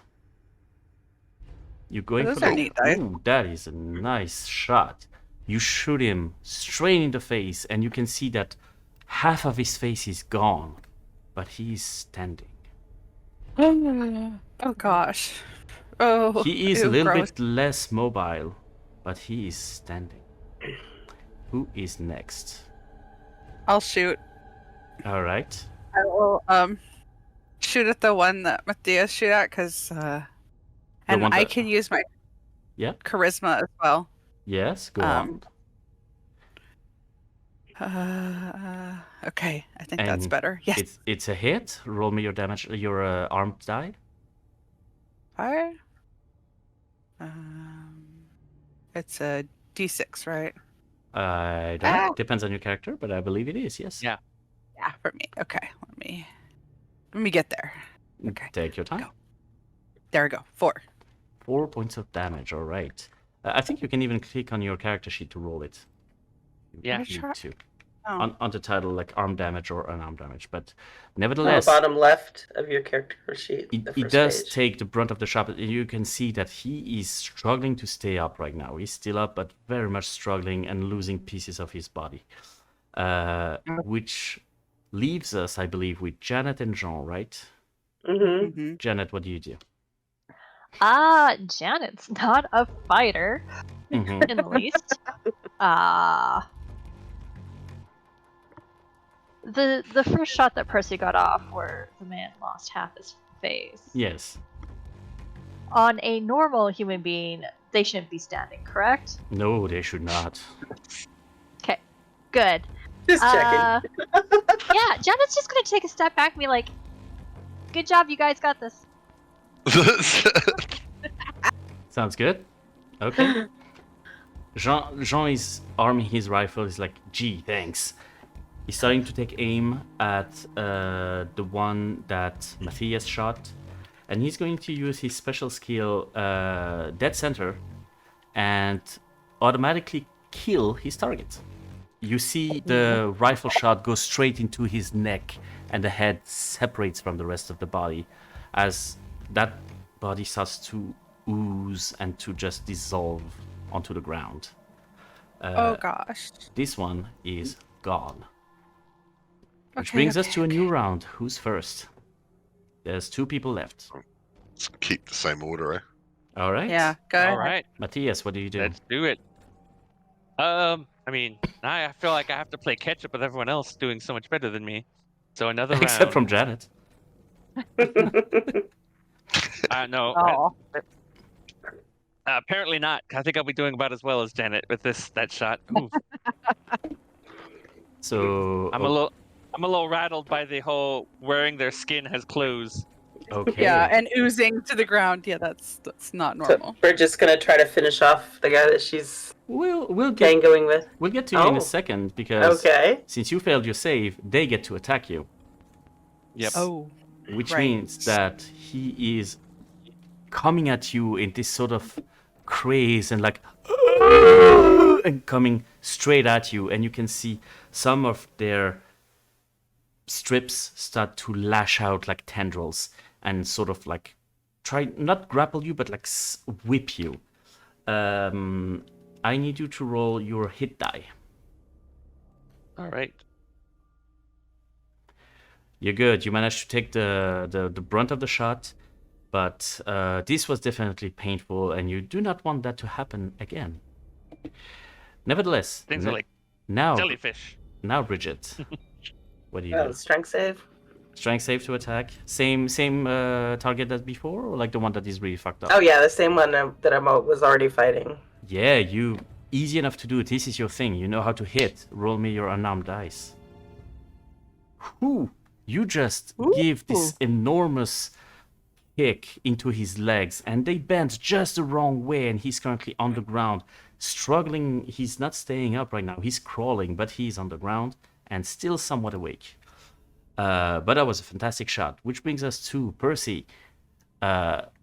You're going Those for are the... neat dice. Ooh, that is a nice shot. You shoot him straight in the face, and you can see that half of his face is gone, but he's standing. Oh gosh. Oh. He is a ew, little gross. bit less mobile, but he is standing. Who is next? I'll shoot. All right. I will shoot at the one that Matthias shoot at, because and one I that- can use my Yeah. charisma as well. Yes, go on. Okay, I think that's And better. Yes. It's a hit. Roll me your damage, your armed die. Fire. It's a D6, right? I don't know. Depends on your character, but I believe it is. Yes. Yeah. Yeah, for me. Okay, let me get there. Okay. Take your time. Go. There we go. 4. 4 points of damage. All right. I think you can even click on your character sheet to roll it. You Yeah. need Sure. to. Oh. On the title, like arm damage or unarmed damage, but On the nevertheless, bottom left of your character sheet. he the first does page. take the brunt of the shot. You can see that he is struggling to stay up right now. He's still up, but very much struggling and losing pieces of his body. Which leaves us, I believe, with Janet and Jean, right? Mm-hmm. Mhm. Janet, what do you do? Janet's not a fighter, Mhm. in the least. The first shot that Percy got off, where the man lost half his face. Yes. On a normal human being, they shouldn't be standing, correct? No, they should not. Okay, good. Just checking. Yeah, Janet's just gonna take a step back and be like, "Good job, you guys got this." Sounds good. Okay. Jean is arming his rifle. He's like, gee, thanks. He's starting to take aim at the one that Matthias shot. And he's going to use his special skill, Dead Center, and automatically kill his target. You see the rifle shot go straight into his neck, and the head separates from the rest of the body as that body starts to ooze and to just dissolve onto the ground. Oh gosh. This one is gone. Which Okay, brings us okay, to a new round. Who's first? There's 2 people left. Let's keep the same order, eh? All right. Yeah, go All ahead. right, Matthias, what do you do? let's do it. I mean, now I feel like I have to play catch up with everyone else doing so much better than me. So another round. Except from Janet. No. Oh. Apparently not. I think I'll be doing about as well as Janet with that shot. Ooh, So I'm a little rattled by the whole wearing their skin has clothes. okay. Yeah, and oozing to the ground. Yeah, that's not normal. So we're just gonna try to finish off the guy that she's We'll get gangoing with. to you in Oh. a second because Okay. since you failed your save, they get to attack you, Yep. Oh. which Right. means that he is coming at you in this sort of craze and like and coming straight at you, and you can see some of their strips start to lash out like tendrils and sort of like try not grapple you but like whip you. I need you to roll your hit die. All right. You're good. You managed to take the brunt of the shot, but this was definitely painful, and you do not want that to happen again. Nevertheless, Things are like now jellyfish. Now, Bridget. What do you Oh, do? strength save. Strength save to attack. Same target as before, or like the one that is really fucked up? Oh yeah, the same one that I was already fighting. Yeah, you easy enough to do. This is your thing. You know how to hit. Roll me your unarmed dice. Whew. You just give this enormous kick into his legs, and they bend just the wrong way, and he's currently on the ground, struggling. He's not staying up right now. He's crawling, but he's on the ground and still somewhat awake. But that was a fantastic shot, which brings us to Percy.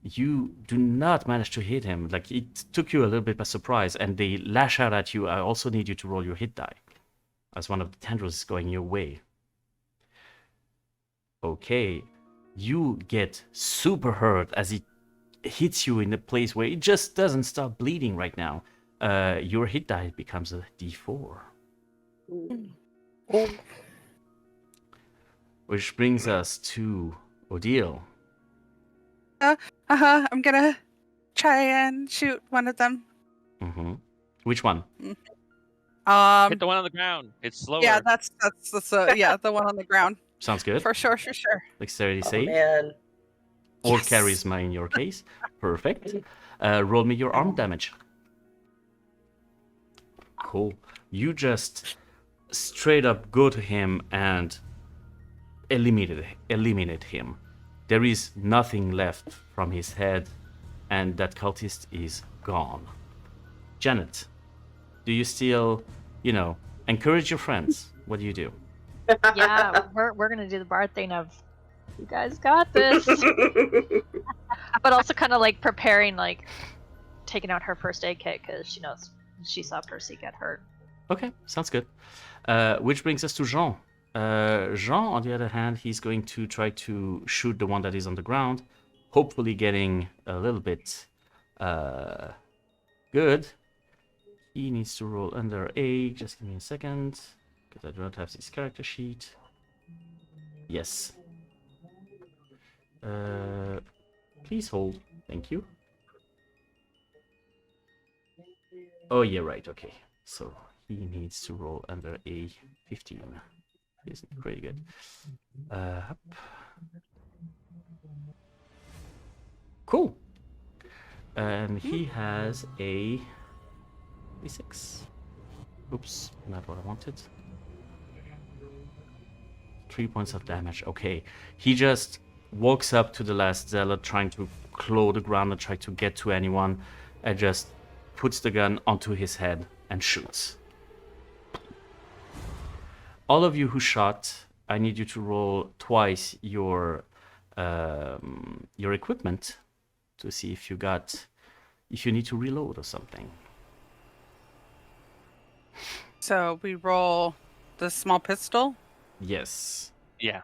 You do not manage to hit him. Like, it took you a little bit by surprise, and they lash out at you. I also need you to roll your hit die, as one of the tendrils is going your way. Okay, you get super hurt as it hits you in a place where it just doesn't stop bleeding right now. Your hit die becomes a d4. Which brings us to Odile. I'm gonna try and shoot one of them. Mm-hmm. Which one? Hit the one on the ground. It's slower. Yeah, that's yeah, the one on the ground. Sounds good. For sure. Dexterity Oh save. man. Or Yes. charisma in your case. Perfect. Roll me your arm damage. Cool. You just straight up go to him and eliminate him. There is nothing left from his head, and that cultist is gone. Janet, do you still, encourage your friends? What do you do? Yeah, we're gonna do the bard thing of, you guys got this, but also kind of like preparing, like taking out her first aid kit because she knows she saw Percy get hurt. Okay, sounds good. Which brings us to Jean. Jean, on the other hand, he's going to try to shoot the one that is on the ground, hopefully getting a little bit good. He needs to roll under A. Just give me a second, because I do not have this character sheet. Yes. Please hold. Thank you. Oh, yeah, right. Okay. So he needs to roll under a 15. Isn't pretty good. Up. Cool. And he has a d6. Oops, not what I wanted. 3 points of damage. Okay. He just walks up to the last zealot, trying to claw the ground and try to get to anyone, and just puts the gun onto his head and shoots. All of you who shot, I need you to roll twice your equipment to see if you need to reload or something. So we roll the small pistol. Yes. Yeah.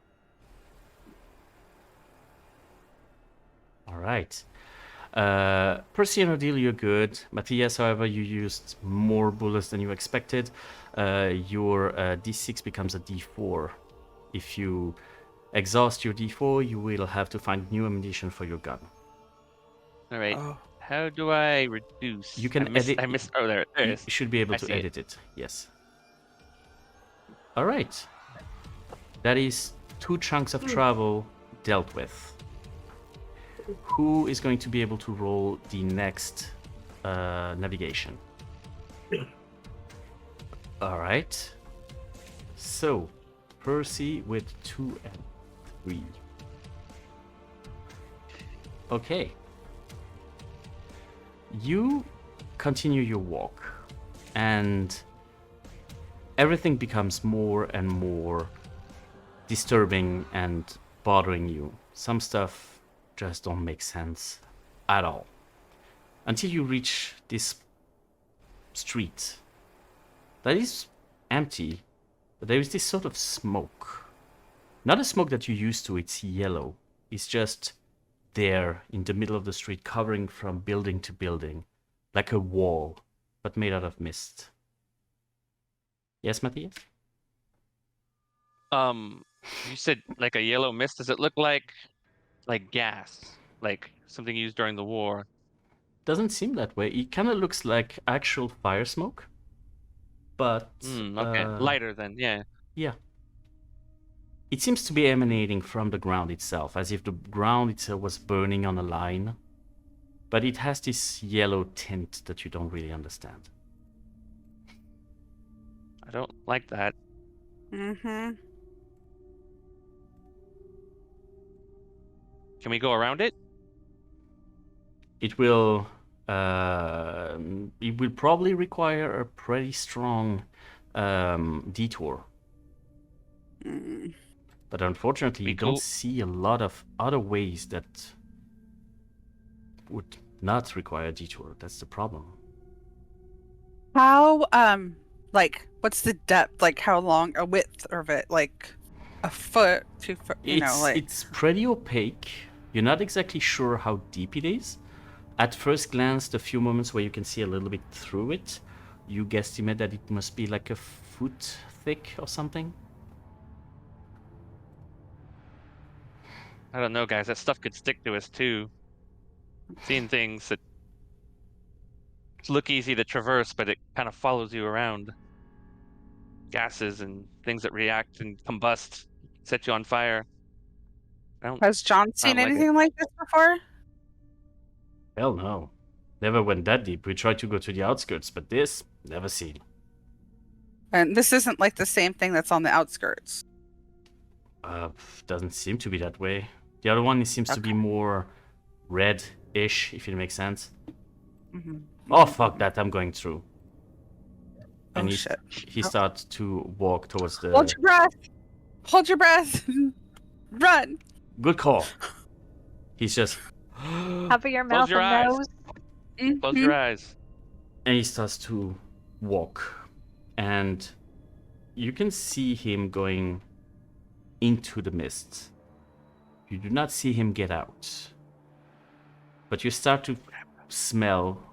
All right. Percy and Odile, you're good. Matthias, however, you used more bullets than you expected. Your D6 becomes a D4. If you exhaust your D4, you will have to find new ammunition for your gun. All right. Oh. How do I reduce? You can edit. edit. I missed. Oh, there it You is. should be able I to see it. edit it. Yes. All right. That is 2 chunks of travel dealt with. Who is going to be able to roll the next navigation? All right. So, Percy with 2 and 3. Okay. You continue your walk, and everything becomes more and more disturbing and bothering you. Some stuff just don't make sense at all. Until you reach this street that is empty, but there is this sort of smoke. Not a smoke that you're used to, it's yellow. It's just there in the middle of the street, covering from building to building, like a wall, but made out of mist. Yes, Matthias? You said like a yellow mist. Does it look like gas, like something used during the war? Doesn't seem that way. It kind of looks like actual fire smoke. but Okay, lighter then, yeah. yeah. It seems to be emanating from the ground itself, as if the ground itself was burning on a line. But it has this yellow tint that you don't really understand. I don't like that. Mm-hmm. Can we go around it? It will probably require a pretty strong detour. Mm. But unfortunately, Be you don't cool. see a lot of other ways that would not require a detour. That's the problem. How like what's the depth? Like how long a width of it? Like a foot, 2 foot, It's pretty opaque. You're not exactly sure how deep it is. At first glance, the few moments where you can see a little bit through it, you guesstimate that it must be like a foot thick or something. I don't know, guys. That stuff could stick to us too. Seeing things that look easy to traverse, but it kind of follows you around. Gases and things that react and combust, set you on fire. Has John seen like it. anything like this before? Hell no. Never went that deep. We tried to go to the outskirts, but this, never seen. And this isn't like the same thing that's on the outskirts. Doesn't seem to be that way. The other one seems to be more red-ish, if it makes sense. Mm-hmm. Oh, fuck that, I'm going through. And Oh, shit. he starts to walk towards the... Hold your breath! Hold your breath! Run! Good call. He's just... Cover your mouth your and eyes. nose. Close your eyes. And he starts to walk. And you can see him going into the mist. You do not see him get out. But you start to smell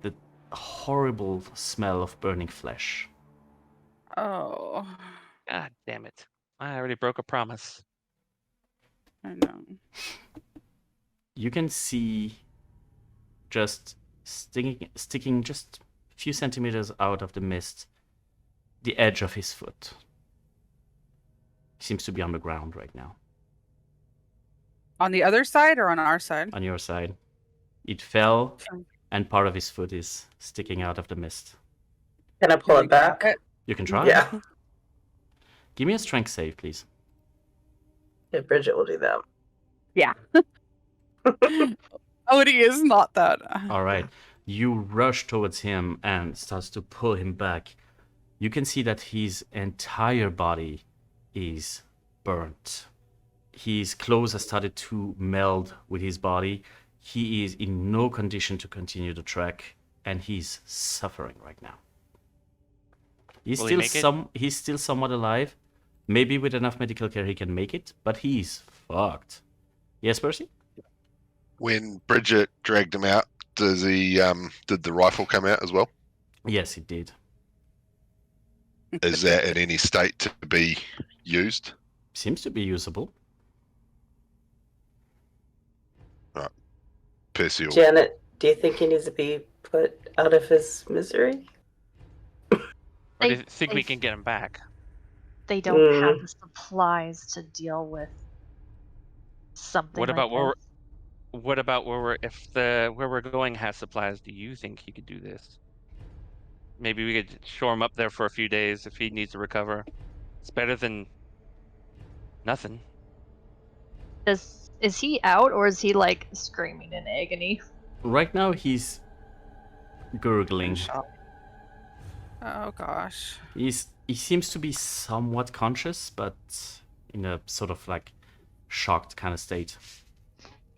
the horrible smell of burning flesh. Oh, God damn it. I already broke a promise. I know. You can see just sticking just a few centimeters out of the mist the edge of his foot. He seems to be on the ground right now. On the other side or on our side? On your side. It fell, and part of his foot is sticking out of the mist. Can I pull it back? You can try. Yeah. Give me a strength save, please. Yeah, Bridget will do that. Yeah. Odie is not that. All right. You rush towards him and starts to pull him back. You can see that his entire body is burnt. His clothes have started to meld with his body. He is in no condition to continue the trek, and he's suffering right now. He's Will he still make it? he's still somewhat alive. Maybe with enough medical care he can make it, but he's fucked. Yes, Percy? When Bridget dragged him out, did the rifle come out as well? Yes, it did. Is that in any state to be used? Seems to be usable. Percy, Janet, do you think he needs to be put out of his misery? Or do you They- think we they- can get him back? They don't have the supplies to deal with something. What like about where this. What about where we're going has supplies? Do you think he could do this? Maybe we could shore him up there for a few days if he needs to recover. It's better than nothing. Is he out or is he like screaming in agony? Right now he's gurgling. Oh gosh. He seems to be somewhat conscious, but in a sort of like shocked kind of state.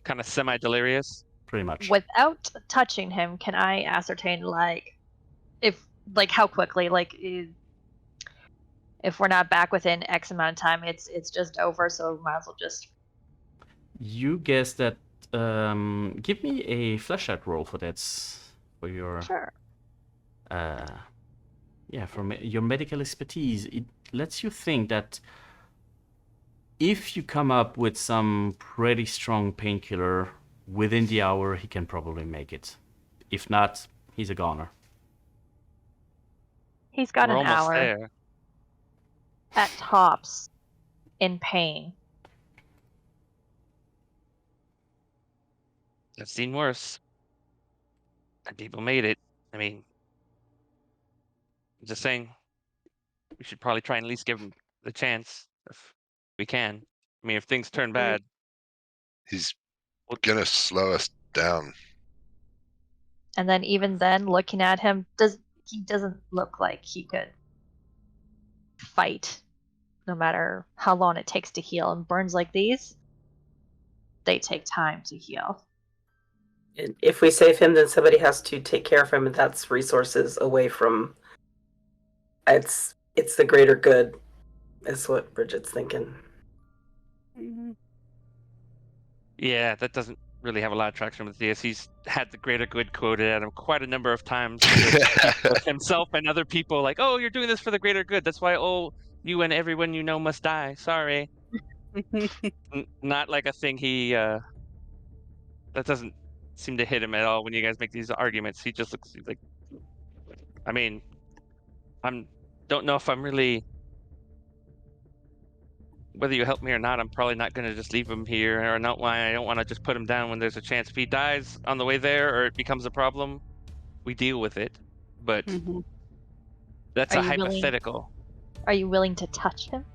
Kind of semi-delirious. Pretty much. Without touching him, can I ascertain how quickly, if we're not back within X amount of time, it's just over, so we might as well just... You guess that. Give me a flashlight roll for that. For your. Sure. For your medical expertise, it lets you think that if you come up with some pretty strong painkiller within the hour, he can probably make it. If not, he's a goner. He's got We're an almost hour there. at tops in pain. I've seen worse. And people made it. I mean, I'm just saying, we should probably try and at least give him the chance if we can. I mean, if things turn bad, He's gonna slow us down. And then even then, looking at him, he doesn't look like he could fight, no matter how long it takes to heal. And burns like these, they take time to heal. And if we save him, then somebody has to take care of him, and that's resources away from. It's the greater good, is what Bridget's thinking. Mhm. yeah, that doesn't really have a lot of traction with DS. He's had the greater good quoted at him quite a number of times. With himself and other people, like, oh, you're doing this for the greater good. That's why, oh, you and everyone you know must die. Sorry. Not like a thing he, that doesn't seem to hit him at all when you guys make these arguments. He just looks like, I mean, don't know if I'm really, whether you help me or not, I'm probably not going to just leave him here, or not. Why I don't want to just put him down when there's a chance. If he dies on the way there, or it becomes a problem, we deal with it. But Mhm. that's Are a you willing- hypothetical. Are you willing to touch him?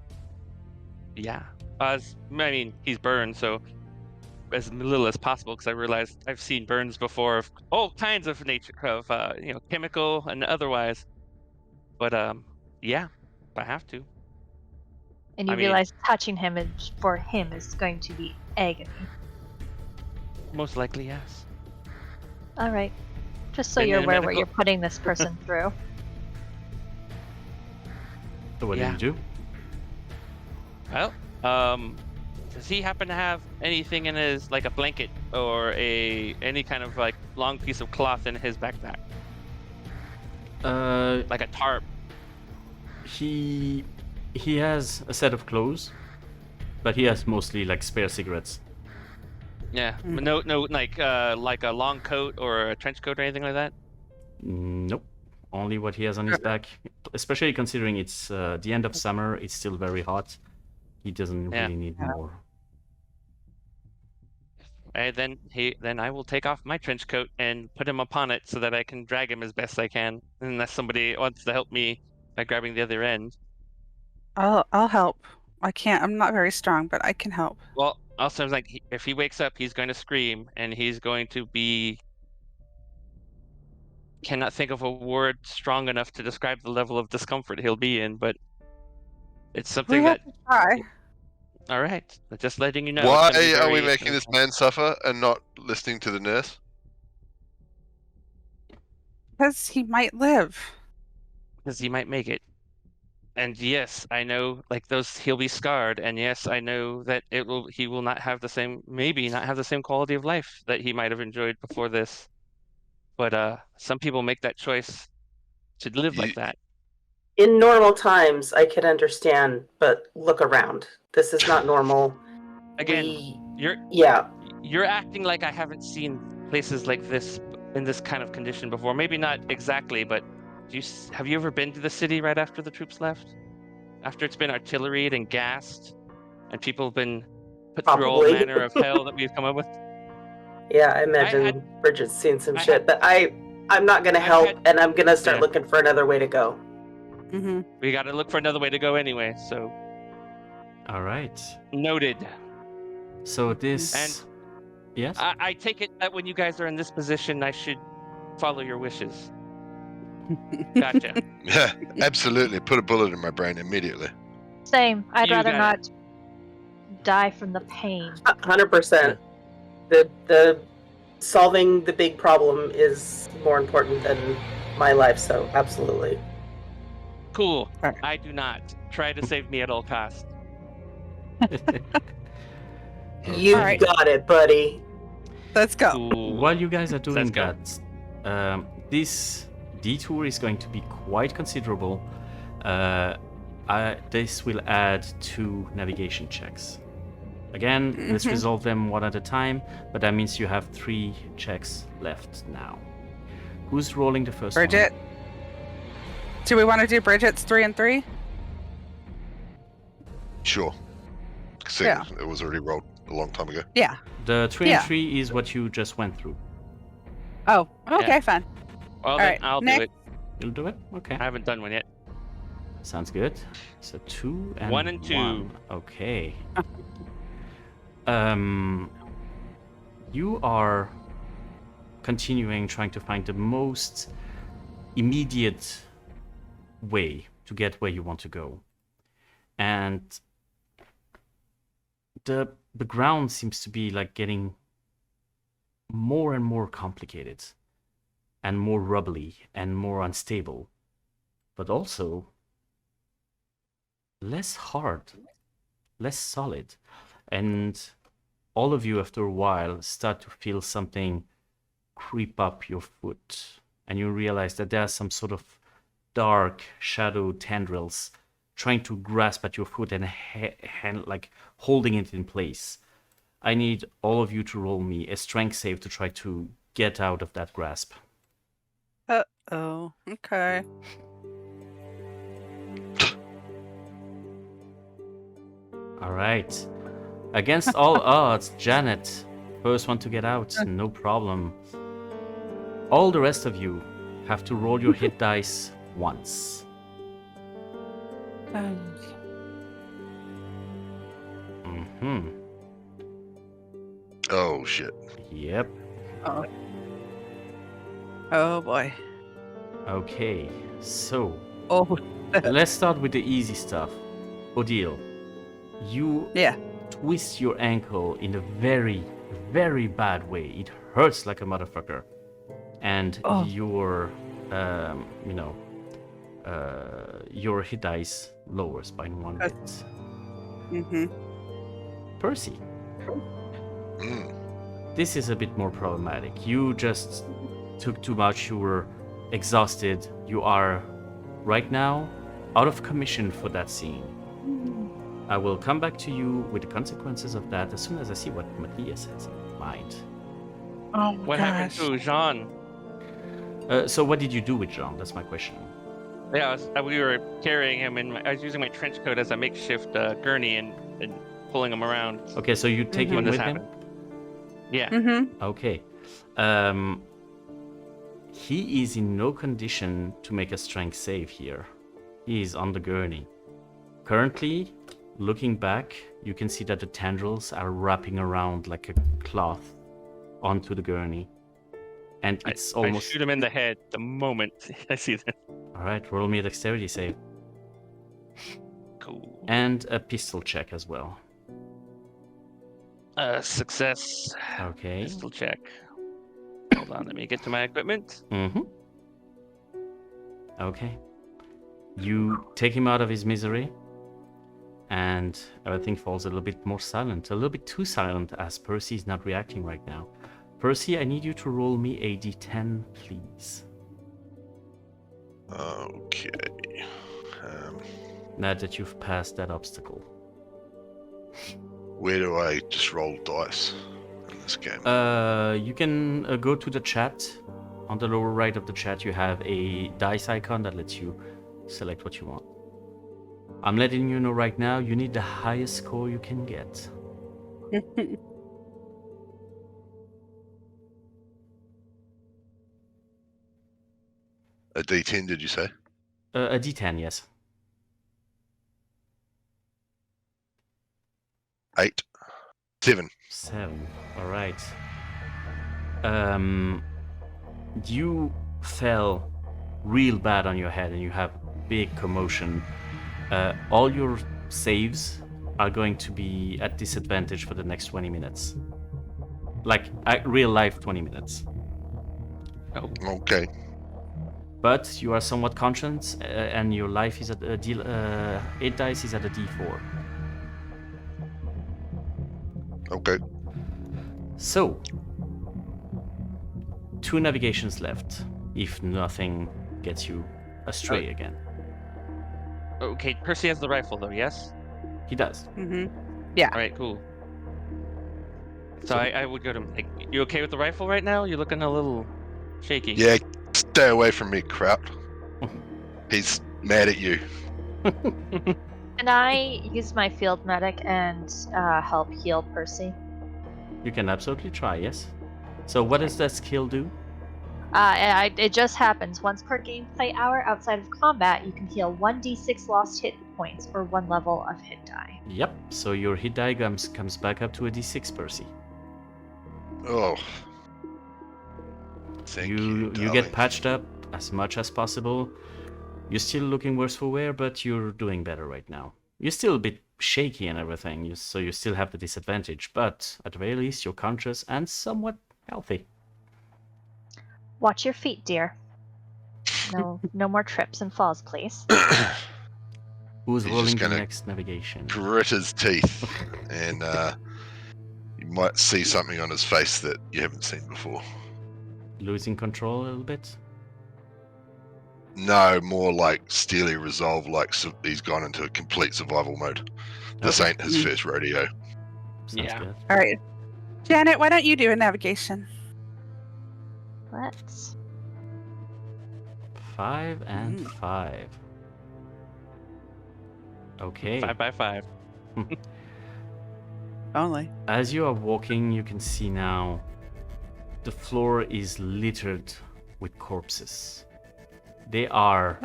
Yeah. I mean, he's burned, so as little as possible, because I realized I've seen burns before of all kinds of nature, of chemical and otherwise. But yeah, if I have to. And you I mean- realize touching him for him is going to be agony. Most likely, yes. All right. Just so And you're then aware what medical- you're putting this person through. So what Yeah. do you do? Well, does he happen to have anything in his, like a blanket or any kind of like long piece of cloth in his backpack, like a tarp? He has a set of clothes, but he has mostly like spare cigarettes. Yeah. Mm. No, like a long coat or a trench coat or anything like that. Nope. Only what he has on his back. Especially considering it's the end of summer, it's still very hot. He doesn't Yeah. really need more. And then I will take off my trench coat and put him upon it so that I can drag him as best I can, unless somebody wants to help me by grabbing the other end. I'll help. I can't. I'm not very strong, but I can help. Well, also, like, if he wakes up, he's going to scream, and he's going to be. Cannot think of a word strong enough to describe the level of discomfort he'll be in, but it's We something have that. to try. All right, just letting you know. it's Why gonna be are we very- making this man suffer and not listening to the nurse? Because he might live. Because he might make it. And yes, I know, like, those, he'll be scarred, and yes, I know that he will not have the same, maybe not have the same quality of life that he might have enjoyed before this. But some people make that choice to live like that. In normal times, I could understand, but look around. This is not normal. Again, Yeah. you're acting like I haven't seen places like this in this kind of condition before. Maybe not exactly, but have you ever been to the city right after the troops left? After it's been artilleried and gassed, and people have been put through all Probably. manner of hell that we've come up with? Yeah, I imagine Bridget's seen some shit, but I'm not gonna help, and I'm gonna start looking for another way to go. Mm-hmm. We got to look for another way to go anyway, so All right. noted. So this. And Yes. I take it that when you guys are in this position, I should follow your wishes. Gotcha. Yeah, absolutely. Put a bullet in my brain immediately. Same. I'd You rather got not die from the pain. 100%. The solving the big problem is more important than my life, so absolutely. Cool. Alright. I do not. Try to save me at all costs. You Alright. got it, buddy. Let's go. Cool. While you guys are doing Let's go. that, this detour is going to be quite considerable. This will add 2 navigation checks. Again, let's Mhm. resolve them one at a time, but that means you have 3 checks left now. Who's rolling the first Bridget. one? Do we want to do Bridget's 3 and 3? Sure. Seeing Yeah. it was already rolled a long time ago. Yeah. The 3 Yeah. and 3 is what you just went through. Oh, okay, Yeah. fine. Well, All then right, I'll Nick? do it. You'll do it? Okay. I haven't done one yet. Sounds good. So 2 and 1 and 2. 1. Okay. You are continuing trying to find the most immediate way to get where you want to go. And the ground seems to be like getting more and more complicated and more rubbly and more unstable, but also less hard, less solid. And all of you, after a while, start to feel something creep up your foot. And you realize that there are some sort of dark shadow tendrils trying to grasp at your foot and like holding it in place. I need all of you to roll me a strength save to try to get out of that grasp. Oh, okay. All right. Against all odds, Janet, first one to get out, no problem. All the rest of you have to roll your hit dice once. Mm-hmm. Oh shit. Yep. Oh boy. Okay, so Oh. let's start with the easy stuff. Odile, you Yeah. twist your ankle in a very, very bad way. It hurts like a motherfucker. And Oh. your hit dice lowers by 1 bit. Mm-hmm. Percy, Mm. this is a bit more problematic. You just took too much, you were exhausted, you are right now out of commission for that scene. I will come back to you with the consequences of that as soon as I see what Matthias has in mind. Oh my What happened to Jaune? So what did you do with Jean? That's my question. Yeah, we were carrying him, and I was using my trench coat as a makeshift gurney and pulling him around Okay, so you take Mhm. him when this with him? happened. Yeah. Mm-hmm. Okay. He is in no condition to make a strength save here. He is on the gurney. Currently, looking back, you can see that the tendrils are wrapping around like a cloth onto the gurney. And it's I almost... shoot him in the head the moment I see that. Alright, roll me a dexterity save. Cool. And a pistol check as well. Success. Okay. Pistol check. Hold on, let me get to my equipment. Mm-hmm. Okay. You take him out of his misery, and everything falls a little bit more silent. A little bit too silent, as Percy is not reacting right now. Percy, I need you to roll me a d10, please. Okay. Now that you've passed that obstacle. Where do I just roll dice in this game? You can go to the chat. On the lower right of the chat, you have a dice icon that lets you select what you want. I'm letting you know right now, you need the highest score you can get. A D10, did you say? A d10, yes. 8. 7. 7. All right. You fell real bad on your head and you have big commotion. All your saves are going to be at disadvantage for the next 20 minutes. Like real life 20 minutes. Oh, Okay. But you are somewhat conscious and your life is at a 8 dice is at a d4. Okay. So, 2 navigations left, if nothing gets you astray again. okay. Percy has the rifle, though. Yes. He does. Mm-hmm. All right. Cool. So I would go to him. Like, you okay with the rifle right now? You're looking a little shaky. Yeah, stay away from me, Kraut. He's mad at you. Can I use my field medic and help heal Percy? You can absolutely try, yes. So what does that skill do? It just happens. Once per gameplay hour outside of combat, you can heal 1d6 lost hit points or 1 level of hit die. Yep, so your hit die comes back up to a d6, Percy. Oh. Thank you, You get patched up as much as possible. You're still looking worse for wear, but you're doing better right now. You're still a bit shaky and everything, so you still have the disadvantage, but at the very least you're conscious and somewhat healthy. Watch your feet, dear. No more trips and falls, please. Who's He's rolling just the gonna next navigation? Grit his teeth, and you might see something on his face that you haven't seen before. Losing control a little bit? No, more like steely resolve, like he's gone into a complete survival mode. This Okay. ain't his first rodeo. Sounds Yeah. good. All right. Janet, why don't you do a navigation? Let's. 5 and 5. Okay. 5 by 5. Only. As you are walking, you can see now the floor is littered with corpses. They are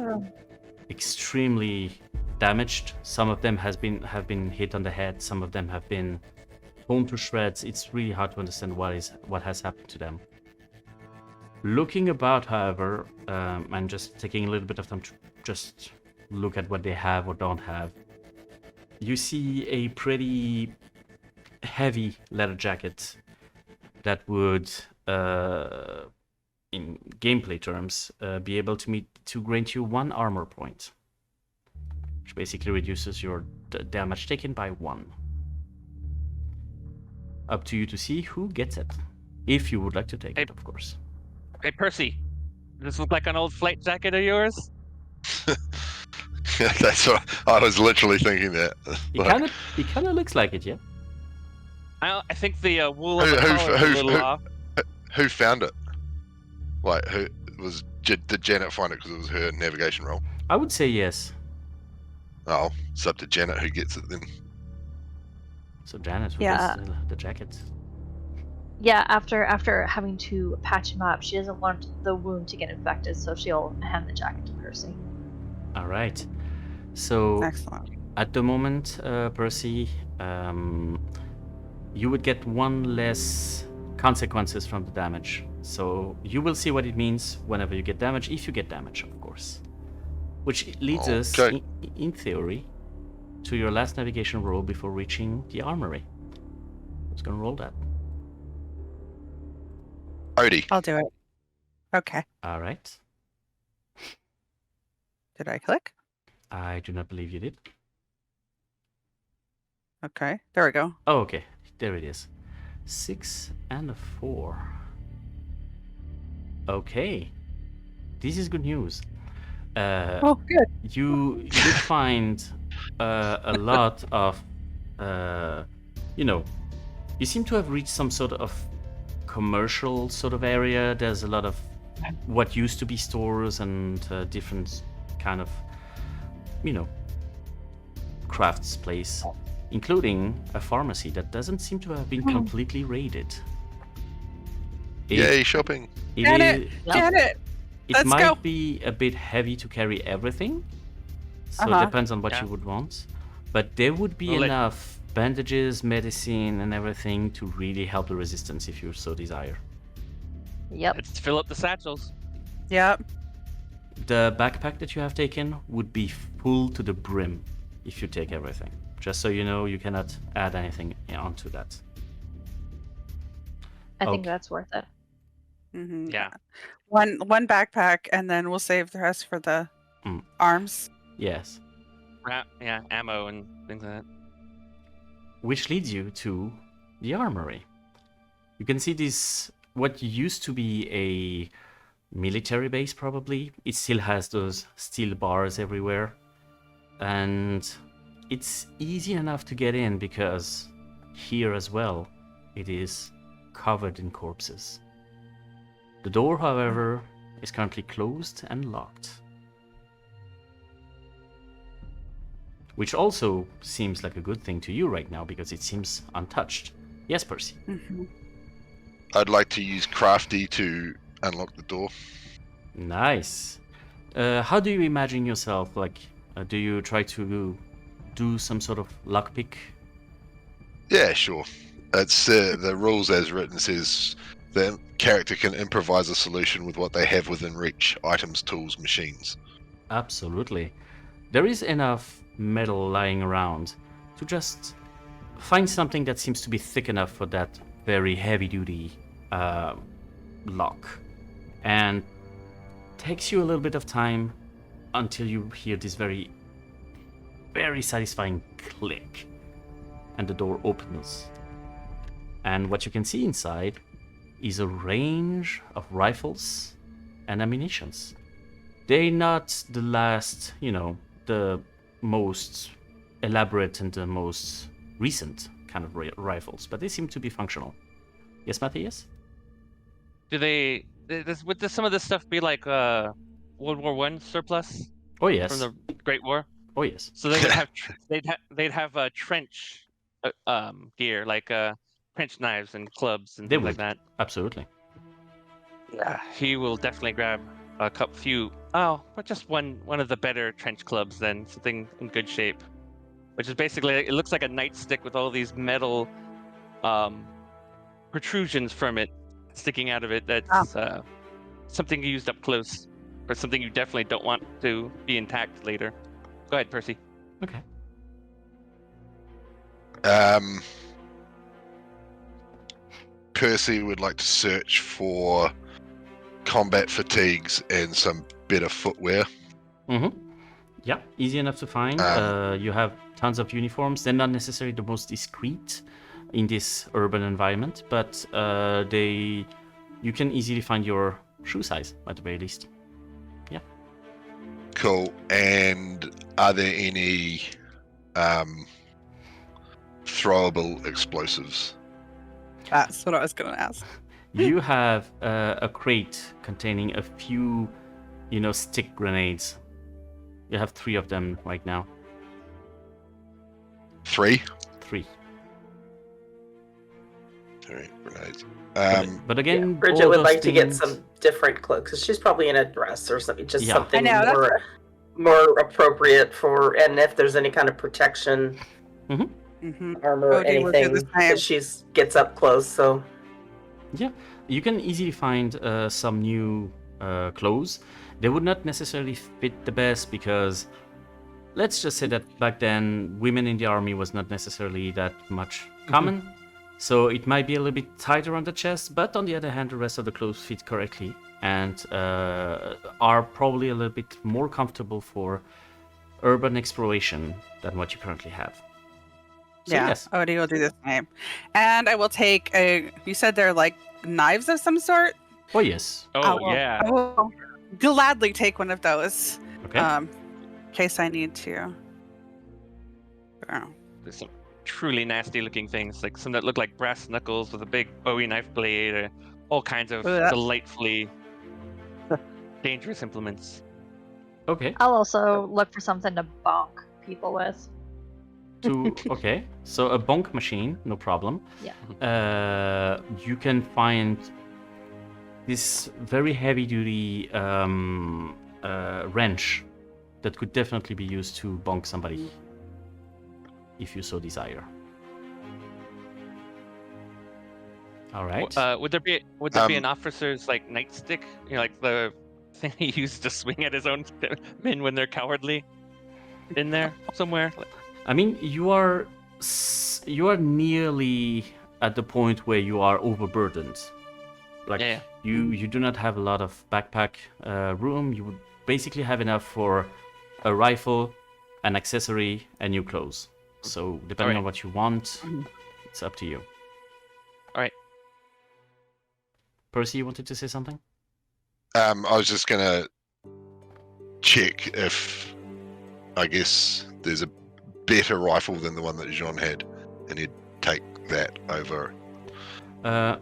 extremely damaged. Some of them have been hit on the head. Some of them have been torn to shreds. It's really hard to understand what has happened to them. Looking about, however, and just taking a little bit of time to just look at what they have or don't have, you see a pretty heavy leather jacket that would, in gameplay terms, be able to grant you 1 armor point, which basically reduces your damage taken by 1. Up to you to see who gets it, if you would like to take it, of course. Hey, Percy, does this look like an old flight jacket of yours? That's what I was literally thinking that. It kind of looks like it, yeah. I think the wool on the collar is a little off. Who found it? Like, did Janet find it because it was her navigation roll? I would say yes. Oh, it's up to Janet who gets it then. So Janet, who Yeah. gets the jacket? Yeah, after having to patch him up, she doesn't want the wound to get infected, so she'll hand the jacket to Percy. All right. So Excellent. at the moment, Percy, you would get 1 less consequences from the damage. So you will see what it means whenever you get damage, if you get damage, of course. Which leads us, Okay. in theory, to your last navigation roll before reaching the armory. Who's gonna roll that? Odie. I'll do it. Okay. All right. Did I click? I do not believe you did. Okay. There we go. Oh, okay. There it is. 6 and a 4. Okay. This is good news. Oh, good. You did find a lot of, you seem to have reached some sort of commercial sort of area. There's a lot of what used to be stores and different kind of, crafts place, including a pharmacy that doesn't seem to have been completely raided. Yay, shopping. Janet, Janet, It let's might go. be a bit heavy to carry everything, so Uh-huh. it depends on what Yeah. you would want. But there would be Well, enough bandages, medicine, and everything to really help the resistance if you so desire. Yep. Let's fill up the satchels. Yep. The backpack that you have taken would be full to the brim if you take everything. Just so you know, you cannot add anything onto that. I think Okay. that's worth it. Mm-hmm. Yeah. One backpack, and then we'll save the rest for the Mm. arms. Yes. Yeah, ammo and things like that. Which leads you to the armory. You can see this, what used to be a military base probably. It still has those steel bars everywhere. And it's easy enough to get in because here as well, it is covered in corpses. The door, however, is currently closed and locked. which also seems like a good thing to you right now because it seems untouched. Yes, Percy. Mm-hmm. I'd like to use Crafty to unlock the door. Nice. How do you imagine yourself? Like, do you try to do some sort of lockpick? Yeah, sure. It's the rules as written says the character can improvise a solution with what they have within reach: items, tools, machines. Absolutely. There is enough metal lying around to just find something that seems to be thick enough for that very heavy-duty lock. And takes you a little bit of time until you hear this very, very satisfying click. And the door opens. And what you can see inside is a range of rifles and ammunitions. They're not the last, the most elaborate and the most recent kind of rifles, but they seem to be functional. Yes, Matthias? Would some of this stuff be like World War I surplus Oh, yes. from the Great War? Oh, yes. So they would have they'd have trench gear, like trench knives and clubs and They things like would. that. Absolutely. Yeah, he will definitely grab a few. Oh, but just one of the better trench clubs then, something in good shape. Which is basically, it looks like a nightstick with all these metal protrusions from it sticking out of it. That's something used up close, or something you definitely don't want to be intact later. Go ahead, Percy. Okay. Percy would like to search for combat fatigues and some better footwear. Mm-hmm. Yeah, easy enough to find. You have tons of uniforms. They're not necessarily the most discreet in this urban environment, but you can easily find your shoe size at the very least. Yeah. Cool. And are there any throwable explosives? That's what I was going to ask. You have a crate containing a few, stick grenades. You have 3 of them right now. 3? 3. Alright, grenades. But again, Bridget all would those like to get things- some different clothes because she's probably in a dress or something, just Yeah. something I know, that's- more appropriate for, and if there's any kind of protection, Mm-hmm. armor, Odie will do anything, the same. because she gets up close. So Yeah, you can easily find some new clothes. They would not necessarily fit the best because let's just say that back then women in the army was not necessarily that much common. So it might be a little bit tighter on the chest, but on the other hand, the rest of the clothes fit correctly and are probably a little bit more comfortable for urban exploration than what you currently have. So Yeah, yes. Odie will do the same. And I will take you said they're like knives of some sort? Oh yes. I Oh will- yeah. I will gladly take one of those. Okay. In case I need to. Oh. There's some truly nasty looking things, like some that look like brass knuckles with a big Bowie knife blade, or all kinds of Ooh, that's- delightfully dangerous implements. Okay. I'll also look for something to bonk people with. Okay, so a bonk machine, no problem. Yeah. You can find this very heavy-duty wrench that could definitely be used to bonk somebody, if you so desire. All right. Would there be an officer's like nightstick, like the thing he used to swing at his own men when they're cowardly, in there somewhere? I mean, you are nearly at the point where you are overburdened. Like Yeah. you do not have a lot of backpack room. You would basically have enough for a rifle, an accessory, and new clothes. So depending Alright. on what you want, it's up to you. All right. Percy, you wanted to say something? I was just gonna check if, I guess, there's a better rifle than the one that Jaune had, and he'd take that over.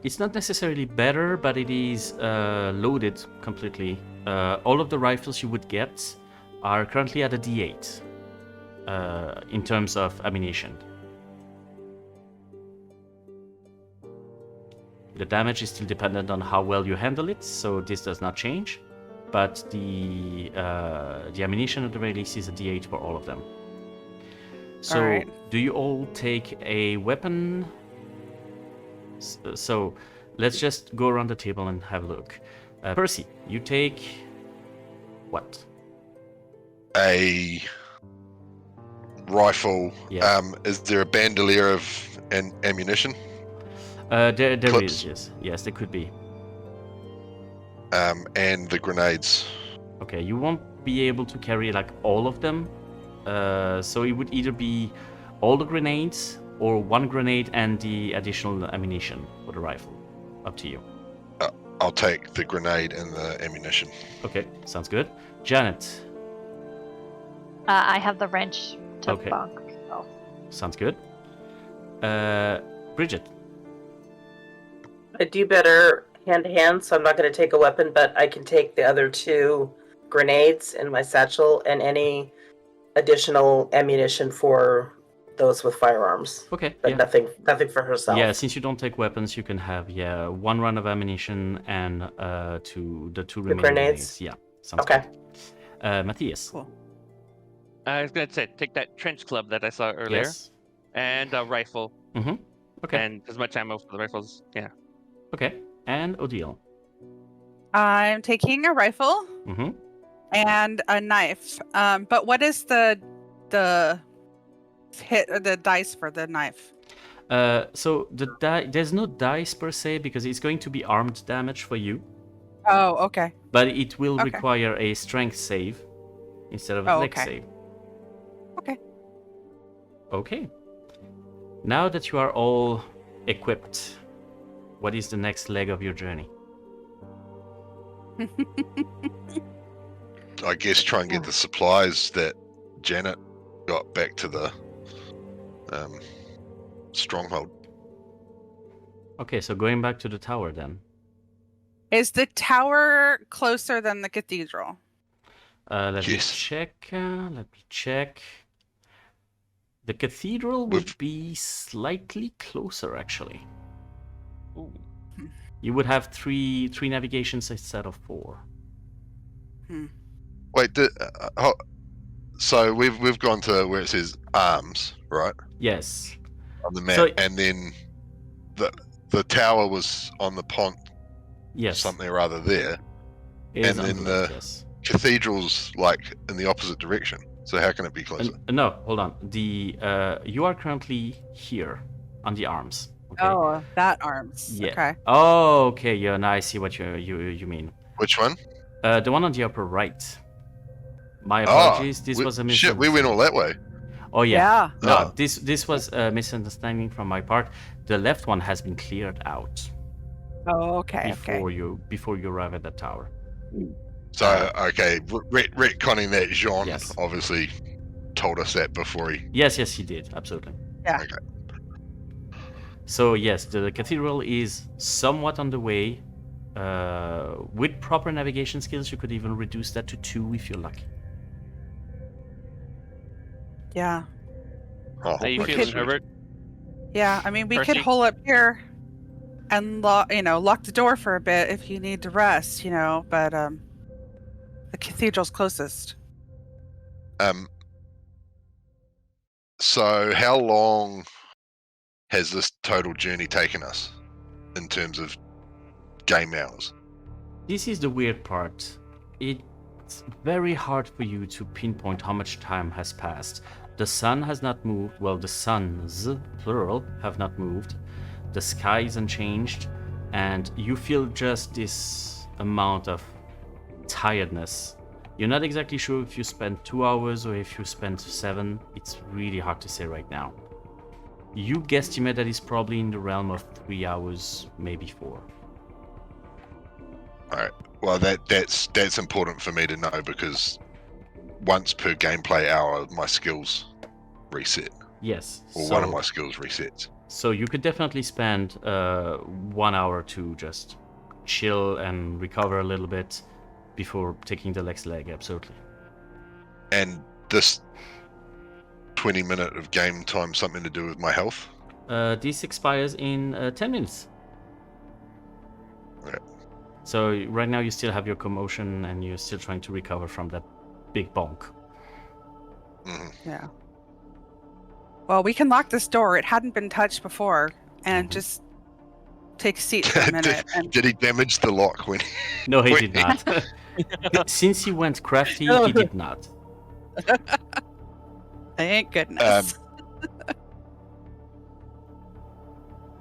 It's not necessarily better, but it is loaded completely. All of the rifles you would get are currently at a D8. in terms of ammunition. The damage is still dependent on how well you handle it, so this does not change. But the ammunition at the very least is a D8 for all of them. So, Alright. do you all take a weapon? So, let's just go around the table and have a look. Percy, you take what? A rifle. Yeah. Is there a bandolier of ammunition? There Clips. is, yes. Yes, there could be. And the grenades. Okay, you won't be able to carry like all of them. So it would either be all the grenades or one grenade and the additional ammunition for the rifle. Up to you. I'll take the grenade and the ammunition. Okay, sounds good. Janet, I have the wrench to Okay. bonk. Oh. sounds good. Bridget, I do better hand to hand, so I'm not going to take a weapon, but I can take the other 2 grenades in my satchel and any additional ammunition for those with firearms. okay, But yeah. nothing for herself. Yeah, since you don't take weapons, you can have one run of ammunition and the two remaining grenades? Yeah, sounds Okay. good. Matthias. Cool. I was gonna say take that trench club that I saw earlier Yes. and a rifle Okay. and as much ammo for the rifles. Yeah. Okay. And Odile. I'm taking a rifle Mm-hmm. and a knife. But what is the hit or the dice for the knife? So there's no dice per se because it's going to be armed damage for you, Oh, okay. but it will Okay. require a strength save instead of a Oh, leg okay. save. Okay. Okay. Now that you are all equipped, what is the next leg of your journey? I guess try and get the supplies that Janet got back to the stronghold. Okay, so going back to the tower then. Is the tower closer than the cathedral? Let me Yes. check. The cathedral would With- be slightly closer, actually. Ooh. You would have three navigations instead of 4. Wait, so we've gone to where it says arms, right, Yes. on the map, So- and then the tower was on the pont, Yes. something or other there. It is and on then the left, the- yes. Cathedral's like in the opposite direction. So how can it be closer? No, hold on. You are currently here on the arms. Okay? Oh, that arms. Yeah. Okay. Oh, okay. Yeah, now I see what you mean. Which one? The one on the upper right. My Oh, apologies. This was a shit. misunderstanding. We went all that way. Oh yeah. No, Oh. this was a misunderstanding from my part. The left one has been cleared out Oh, okay. Okay. before you arrive at the tower. So okay, retconning that, Jaune Yes. obviously told us that before he. Yes, he did. Absolutely. Yeah. Okay. So yes, the cathedral is somewhat on the way. With proper navigation skills, you could even reduce that to 2 if you're lucky. Yeah. Oh, How you We feeling, could- Herbert? Yeah. I mean, we could Percy? hole up here and lock the door for a bit if you need to rest, but the cathedral's closest. So how long has this total journey taken us in terms of game hours? This is the weird part. It's very hard for you to pinpoint how much time has passed. The sun has not moved. Well, the suns, plural, have not moved. The sky is unchanged. And you feel just this amount of tiredness. You're not exactly sure if you spent 2 hours or if you spent 7. It's really hard to say right now. You guesstimate that it's probably in the realm of 3 hours, maybe 4. Well, that's important for me to know because once per gameplay hour, my skills reset, Yes. or one of my skills resets. So you could definitely spend 1 hour to just chill and recover a little bit before taking the next leg. Absolutely. And this 20 minute of game time something to do with my health? This expires in 10 minutes. Okay. So right now you still have your commotion and you're still trying to recover from that big bonk. Mhm. Yeah. Well, we can lock this door. It hadn't been touched before, and just take a seat for a minute. And Did he damage the lock when? No, he Wait. did not. Since he went crafty, he did not. thank goodness.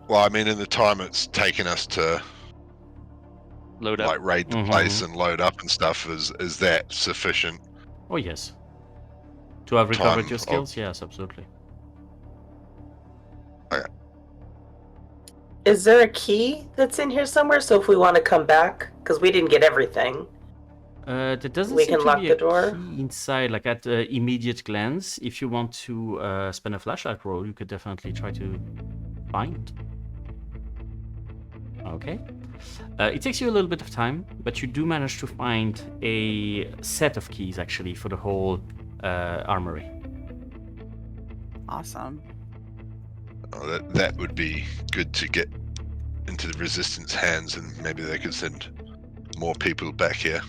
Well, I mean, in the time it's taken us to Load up. like raid the place and load up and stuff, is that sufficient? Oh, yes. To have recovered Time your of- skills? Yes, absolutely. Is there a key that's in here somewhere? So if we want to come back, because we didn't get everything. There doesn't We seem can to lock be the a door? key inside, like at immediate glance. If you want to spend a flashlight roll, you could definitely try to find. Okay. It takes you a little bit of time, but you do manage to find a set of keys, actually, for the whole armory. Awesome. Oh, that would be good to get into the resistance hands, and maybe they could send more people back here.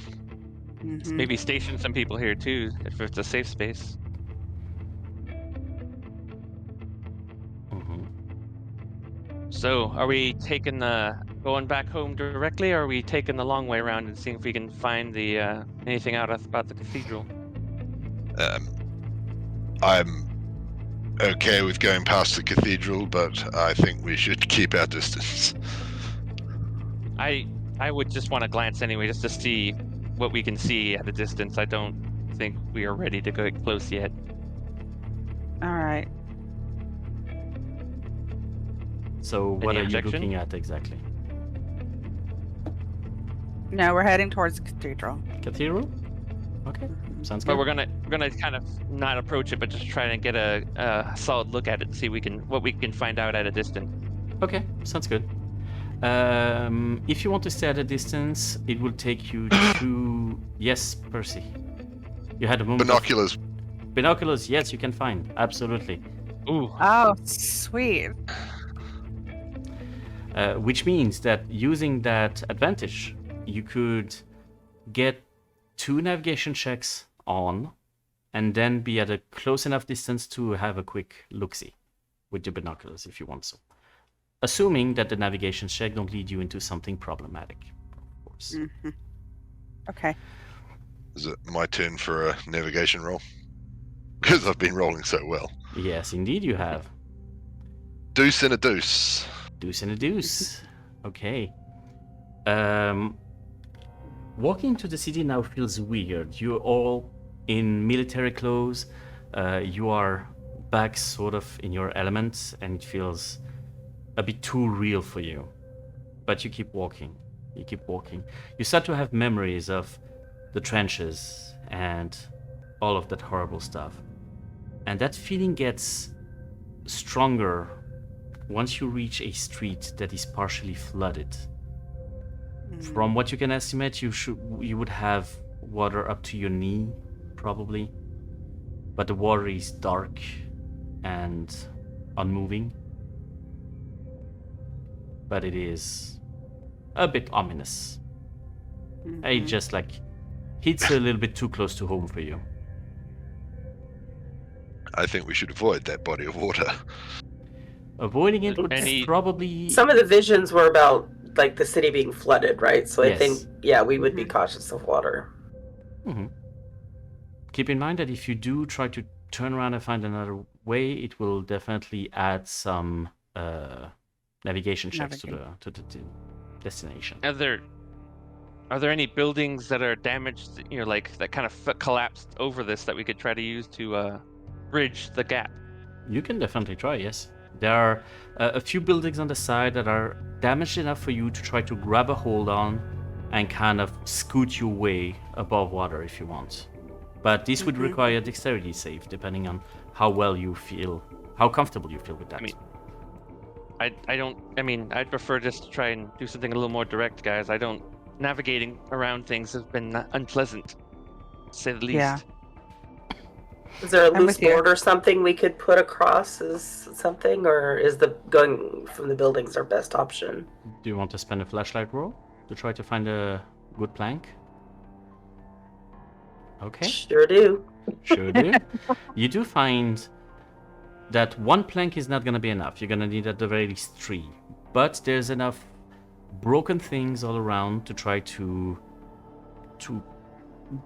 Mhm. Maybe station some people here too, if it's a safe space. Mhm. So, are we taking going back home directly, or are we taking the long way around and seeing if we can find the anything out about the cathedral? I'm okay with going past the cathedral, but I think we should keep our distance. I would just want to glance anyway, just to see what we can see at a distance. I don't think we are ready to go close yet. All right. So what Any are you objection? looking at exactly? No, we're heading towards the cathedral. Cathedral? Okay, sounds good. But we're gonna kind of not approach it, but just try and get a solid look at it and see what we can find out at a distance. Okay, sounds good. If you want to stay at a distance, it will take you to... Yes, Percy. You had a moment. Binoculars. Binoculars, yes, you can find. Absolutely. Ooh, Oh, sweet. Which means that using that advantage, you could get 2 navigation checks on and then be at a close enough distance to have a quick look-see with your binoculars if you want so. Assuming that the navigation check don't lead you into something problematic, of course. Mhm. Okay. Is it my turn for a navigation roll? Because I've been rolling so well. Yes, indeed you have. Deuce and a deuce. Deuce and a deuce. Okay. Walking to the city now feels weird. You're all in military clothes. You are back sort of in your element, and it feels a bit too real for you. But you keep walking. You keep walking. You start to have memories of the trenches and all of that horrible stuff. And that feeling gets stronger once you reach a street that is partially flooded. From what you can estimate, you would have water up to your knee, probably. But the water is dark and unmoving. But it is a bit ominous. It just hits a little bit too close to home for you. I think we should avoid that body of water. Avoiding it would Any- probably... Some of the visions were about like the city being flooded, right? So I Yes. think, yeah, we would be cautious of water. Mhm. Keep in mind that if you do try to turn around and find another way, it will definitely add some navigation checks to the destination. are there any buildings that are damaged? You know, like that kind of collapsed over this that we could try to use to bridge the gap? You can definitely try, yes. There are a few buildings on the side that are damaged enough for you to try to grab a hold on and kind of scoot your way above water if you want. But this would require a dexterity save, depending on how well you feel, how comfortable you feel with that. I mean, I'd prefer just to try and do something a little more direct, guys. Navigating around things has been unpleasant, to say the least. Yeah. Is there a I'm loose with you. board or something we could put across as something, or is the going from the buildings our best option? Do you want to spend a flashlight roll to try to find a good plank? Okay, Sure do. sure do. You do find that one plank is not going to be enough. You're going to need at the very least 3. But there's enough broken things all around to try to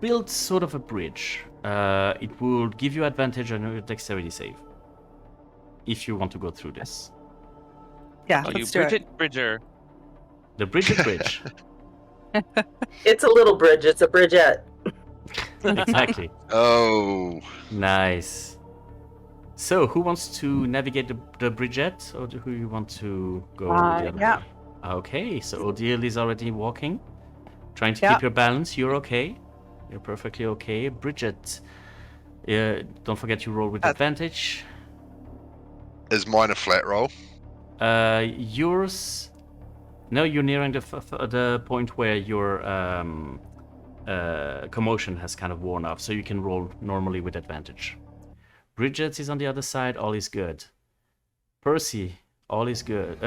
build sort of a bridge. It will give you advantage on your dexterity save if you want to go through this. Yeah, Oh, you let's do it. Bridget Bridger. The Bridget Bridge. It's a little bridge. It's a bridgette. Exactly. Oh, Nice. So, who wants to navigate the bridgette, or who you want to go the other yeah. way? Okay, so Odile is already walking, trying to Yeah. keep your balance. You're okay. You're perfectly okay. Bridget, don't forget you roll with advantage. is mine a flat roll? Yours. No, you're nearing the point where your commotion has kind of worn off, so you can roll normally with advantage. Bridget is on the other side. All is good. Percy, all is good.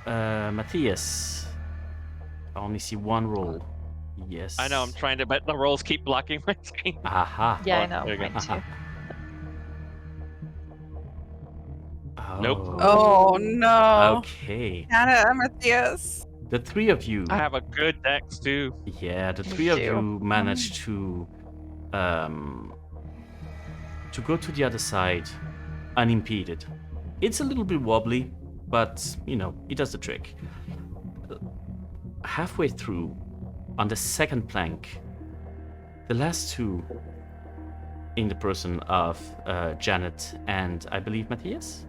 Matthias, I only see one roll. Yes. I know, I'm trying to, but the rolls keep blocking my screen. Aha. Yeah, I Oh, know. there you go. Mine too. Nope. Oh no. Okay. Hannah and Matthias. The 3 of you. I have a good dex too. Yeah, the Me 3 of too. you managed to go to the other side unimpeded. It's a little bit wobbly, but you know, it does the trick. Halfway through, on the second plank, the last 2 in the person of Janet and I believe Matthias,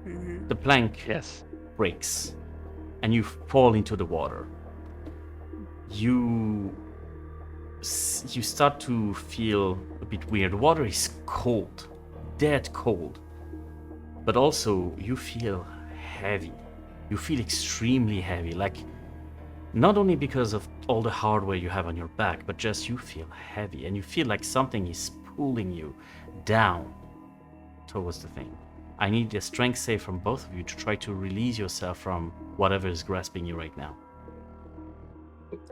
Mhm. the plank Yes. breaks and you fall into the water. You start to feel a bit weird. The water is cold, dead cold, but also you feel heavy. You feel extremely heavy, like not only because of all the hardware you have on your back, but just you feel heavy and you feel like something is pulling you down towards the thing. I need a strength save from both of you to try to release yourself from whatever is grasping you right now.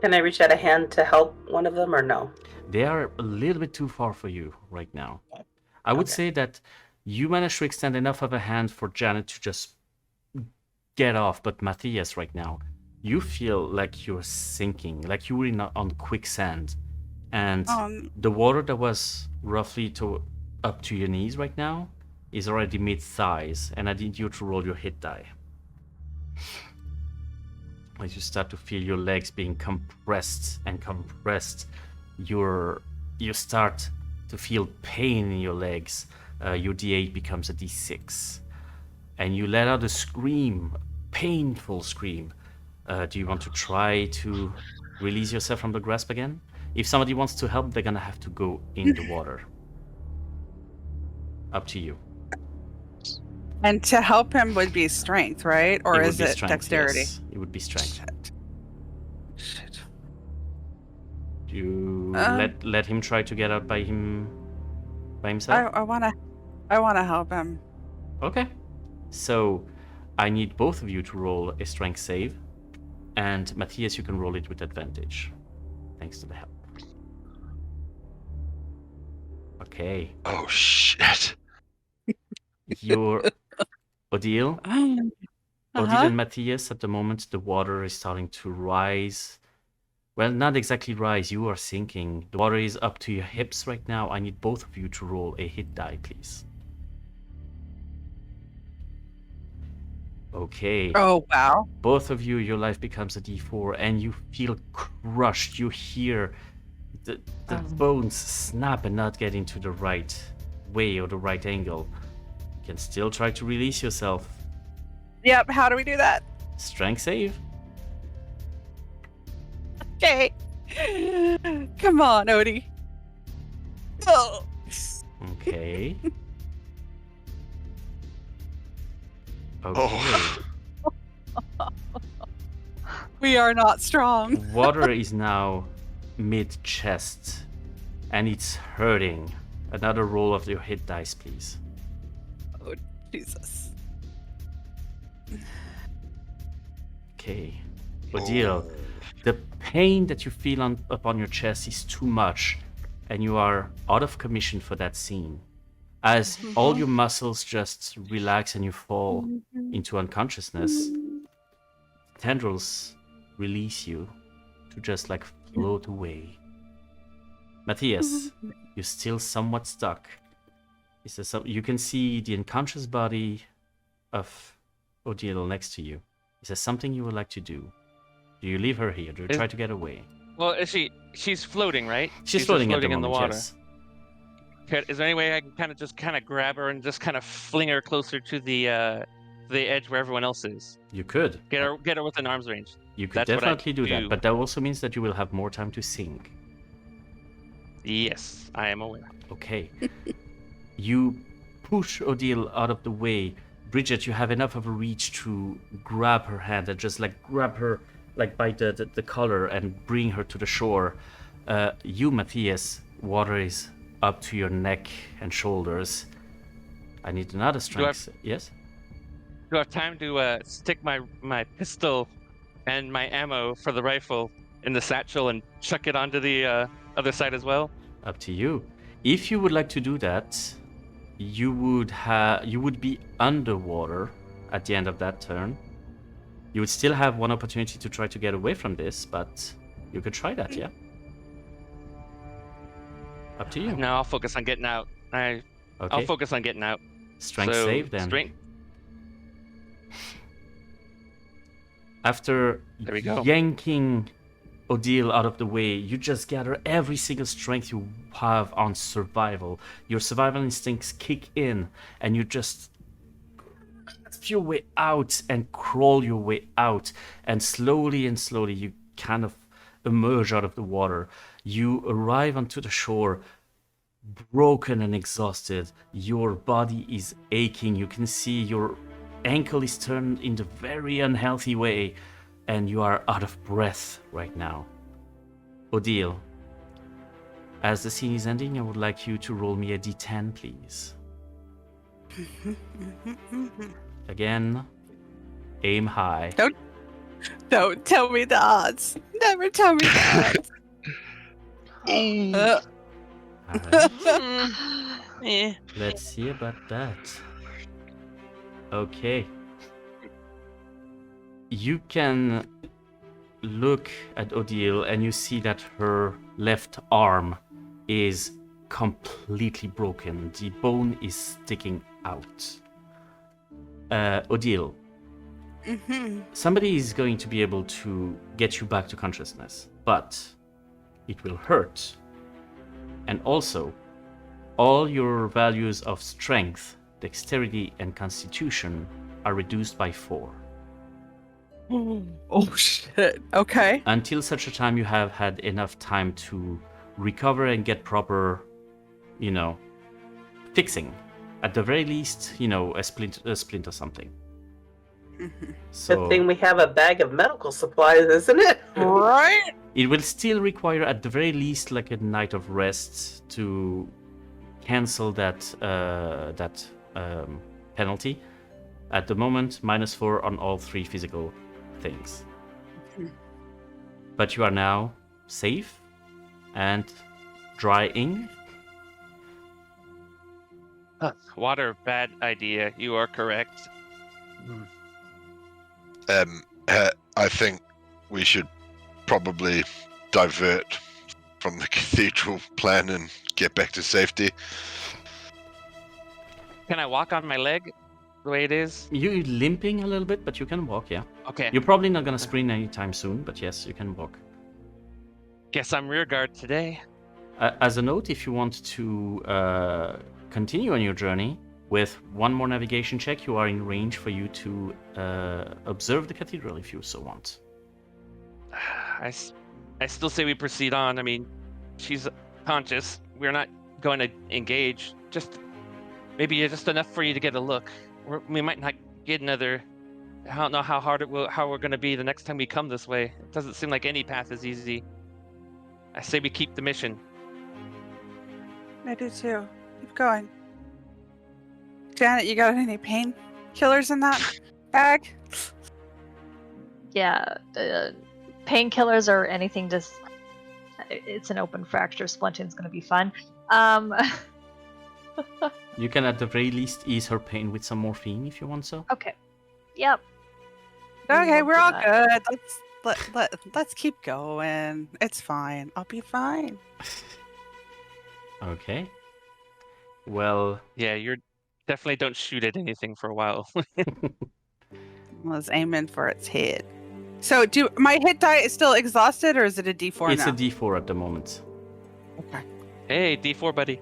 Can I reach out a hand to help one of them, or no? They are a little bit too far for you right now. I would say that you managed to extend enough of a hand for Janet to just get off, but Matthias right now, you feel like you're sinking, like you were on quicksand. And the water that was roughly up to your knees right now is already mid-thighs, and I need you to roll your hit die. As you start to feel your legs being compressed and compressed, you start to feel pain in your legs. Your D8 becomes a D6, and you let out a scream, a painful scream. Do you want to try to release yourself from the grasp again? If somebody wants to help, they're gonna have to go in the water. Up to you. And to help him would be strength, right? Or would is be it strength, dexterity? yes. It would be strength. Shit. Do you let him try to get out by himself? I wanna help him. Okay. So I need both of you to roll a strength save, and Matthias, you can roll it with advantage, thanks to the help. Okay. Oh shit! Your Odile Uh-huh. and Matthias, at the moment, the water is starting to rise. Well, not exactly rise, you are sinking. The water is up to your hips right now. I need both of you to roll a hit die, please. Okay. Oh wow. Both of you, your life becomes a D4, and you feel crushed. You hear the bones snap and not get into the right way or the right angle. You can still try to release yourself. Yep. How do we do that? Strength save. Okay. Come on, Odie. Oh. Okay. Okay. Oh. We are not strong. Water is now mid-chest, and it's hurting. Another roll of your hit dice, please. Oh, Jesus. Okay. Odile, the pain that you feel upon your chest is too much, and you are out of commission for that scene. As all your muscles just relax and you fall into unconsciousness, tendrils release you to just like float away. Matthias, you're still somewhat stuck. You can see the unconscious body of Odile next to you. Is there something you would like to do? Do you leave her here? Do you try to get away? Well, she's floating, right? She's floating at the in the moment, water. yes. Is there any way I can kind of grab her and just kind of fling her closer to the edge where everyone else is? You could. Get her within arm's range. You could That's what I definitely do that, but that also means that you will have more time to sink. Yes, I am aware. Okay. You push Odile out of the way. Bridget, you have enough of a reach to grab her hand and just like grab her like by the collar and bring her to the shore. You, Matthias, water is up to your neck and shoulders. I need another strength. Yes? Do I have time to stick my pistol and my ammo for the rifle in the satchel and chuck it onto the other side as well? Up to you. If you would like to do that, you would be underwater at the end of that turn. You would still have one opportunity to try to get away from this, but you could try that, yeah? Up to you. No, I'll focus on getting out. I'll focus on getting out. Strength save then. Strength. After There we go. yanking Odile out of the way, you just gather every single strength you have on survival. Your survival instincts kick in, and you just grasp your way out and crawl your way out. And slowly you kind of emerge out of the water. You arrive onto the shore, broken and exhausted. Your body is aching. You can see your ankle is turned in a very unhealthy way, and you are out of breath right now. Odile, as the scene is ending, I would like you to roll me a d10, please. Again, aim high. Don't tell me the odds. Never tell me the odds. Alright, let's see about that. Okay. You can look at Odile and you see that her left arm is completely broken. The bone is sticking out. Odile, somebody is going to be able to get you back to consciousness, but it will hurt. And also, all your values of strength, dexterity, and constitution are reduced by 4. Oh shit. Okay. Until such a time you have had enough time to recover and get proper, fixing. At the very least, a splint or something. So Good thing we have a bag of medical supplies, isn't it? Right? it will still require at the very least like a night of rest to cancel that penalty. At the moment, -4 on all 3 physical things. But you are now safe and drying. Water, bad idea. You are correct. I think we should probably divert from the cathedral plan and get back to safety. Can I walk on my leg the way it is? You're limping a little bit, but you can walk, yeah. Okay. You're probably not gonna sprint anytime soon, but yes, you can walk. Guess I'm rear guard today. As a note, if you want to continue on your journey with one more navigation check, you are in range for you to observe the cathedral if you so want. I still say we proceed on. I mean, she's conscious. We're not going to engage. Maybe just enough for you to get a look. We might not get another. I don't know how we're going to be the next time we come this way. It doesn't seem like any path is easy. I say we keep the mission. I do too. keep going. Janet, you got any pain killers in that bag? Yeah, painkillers or anything. Just it's an open fracture. Splinting's gonna be fun. You can at the very least ease her pain with some morphine if you want so. Okay. Yep. Okay, We'll we're do all that. good. Let's keep going. It's fine. I'll be fine. Okay. Well, Yeah, you're definitely don't shoot at anything for a while. I was aiming for its head. So, my hit die is still exhausted, or is it a D4 it's now? a D4 at the moment. Okay. Hey, D4 buddy.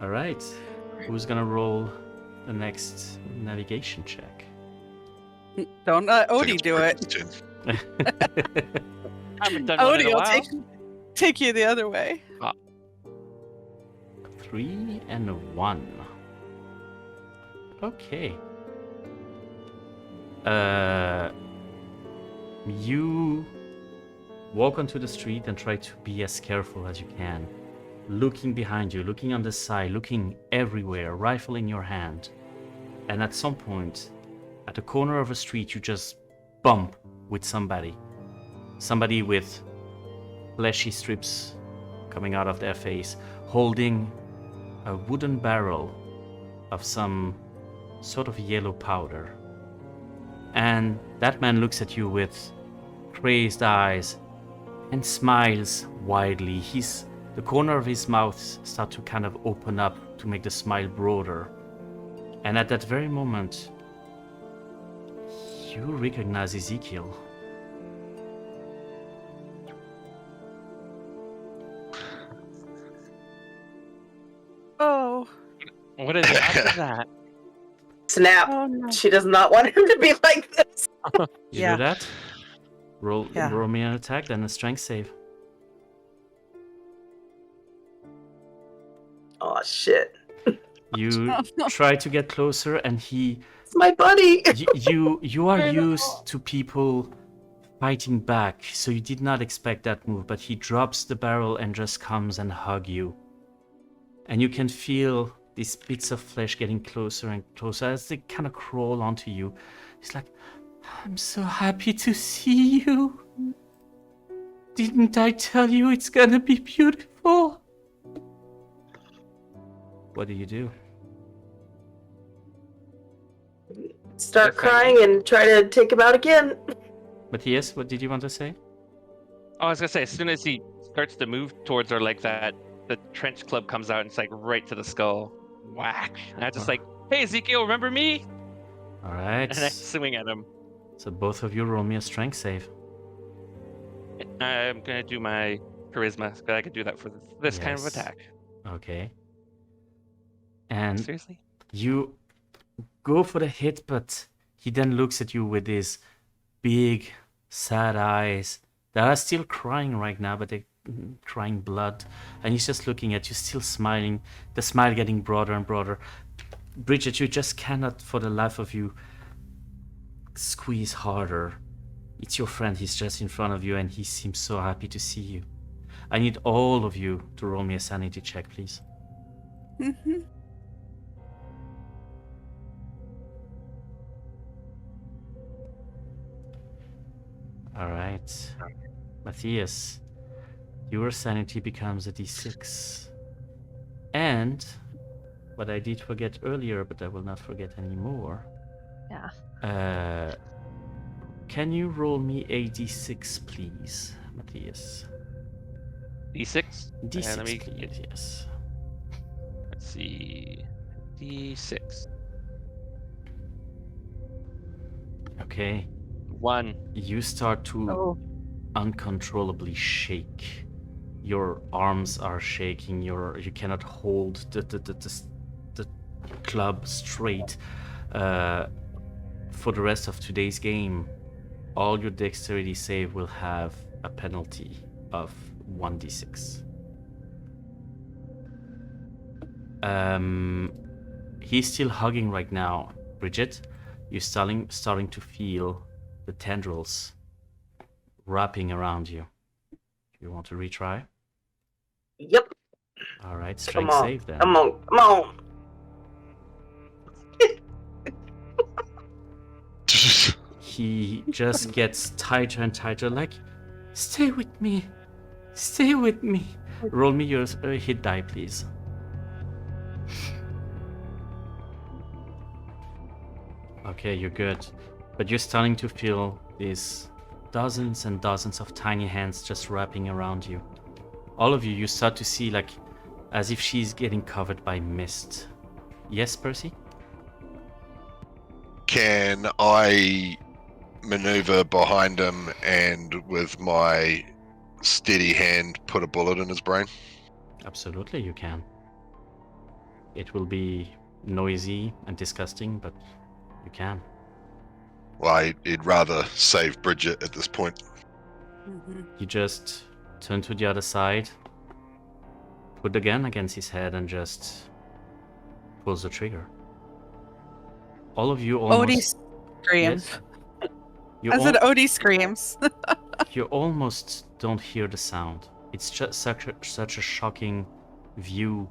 All right. Who's gonna roll the next navigation check? Don't let I think Odie it's do it. Bridget's turn. I haven't done one in Odie a will while. take you the other way. 3 and a 1. Okay. You walk onto the street and try to be as careful as you can. Looking behind you, looking on the side, looking everywhere, rifle in your hand. And at some point, at the corner of a street, you just bump with somebody. Somebody with fleshy strips coming out of their face, holding a wooden barrel of some sort of yellow powder. And that man looks at you with crazed eyes and smiles widely. The corner of his mouth starts to kind of open up to make the smile broader. And at that very moment, you recognize Ezekiel. Oh. What is it after that? Snap. Oh no. She does not want him to be like this. You Yeah. do that? Roll Yeah. me an attack, then a strength save. Oh shit. You try to get closer, and It's my buddy. you are I know. used to people fighting back, so you did not expect that move, but he drops the barrel and just comes and hug you. And you can feel these bits of flesh getting closer and closer as they kind of crawl onto you. He's like, I'm so happy to see you. Didn't I tell you it's gonna be beautiful? What do you do? Start That's funny. crying and try to take him out again. Matthias, what did you want to say? Oh, I was gonna say, as soon as he starts to move towards her like that, the trench club comes out and it's like right to the skull. Whack. And I just like, hey Ezekiel, remember me? All right. And I swing at him. So both of you roll me a strength save. I'm gonna do my charisma, because I could do that for this kind of Yes. attack. Okay. And Seriously? you go for the hit, but he then looks at you with his big, sad eyes that are still crying right now, but they're crying blood. And he's just looking at you, still smiling, the smile getting broader and broader. Bridget, you just cannot, for the life of you, squeeze harder. It's your friend, he's just in front of you, and he seems so happy to see you. I need all of you to roll me a sanity check, please. Mm-hmm. All right. Matthias, your sanity becomes a d6. And what I did forget earlier, but I will not forget anymore. Yeah. Can you roll me a d6, please, Matthias? D6? D6, let me please, yes. Let's see. D6. Okay. 1. You start to Oh. uncontrollably shake. Your arms are shaking. You cannot hold the club straight. For the rest of today's game, all your dexterity save will have a penalty of 1d6. He's still hugging right now. Bridget, you're starting to feel the tendrils wrapping around you. Do you want to retry? Yep. All right, Come strength on. save then. Come on. Come on. He just gets tighter and tighter, like, stay with me. Stay with me. Roll me your hit die, please. Okay, you're good. But you're starting to feel these dozens and dozens of tiny hands just wrapping around you. All of you, you start to see, like, as if she's getting covered by mist. Yes, Percy? Can I maneuver behind him and with my steady hand put a bullet in his brain? Absolutely, you can. It will be noisy and disgusting, but you can. Well, I'd rather save Bridget at this point. You just turn to the other side, put the gun against his head, and just pulls the trigger. All of you almost... Odie screams. Yes? You, I said Odie screams. you almost don't hear the sound. It's just such a shocking view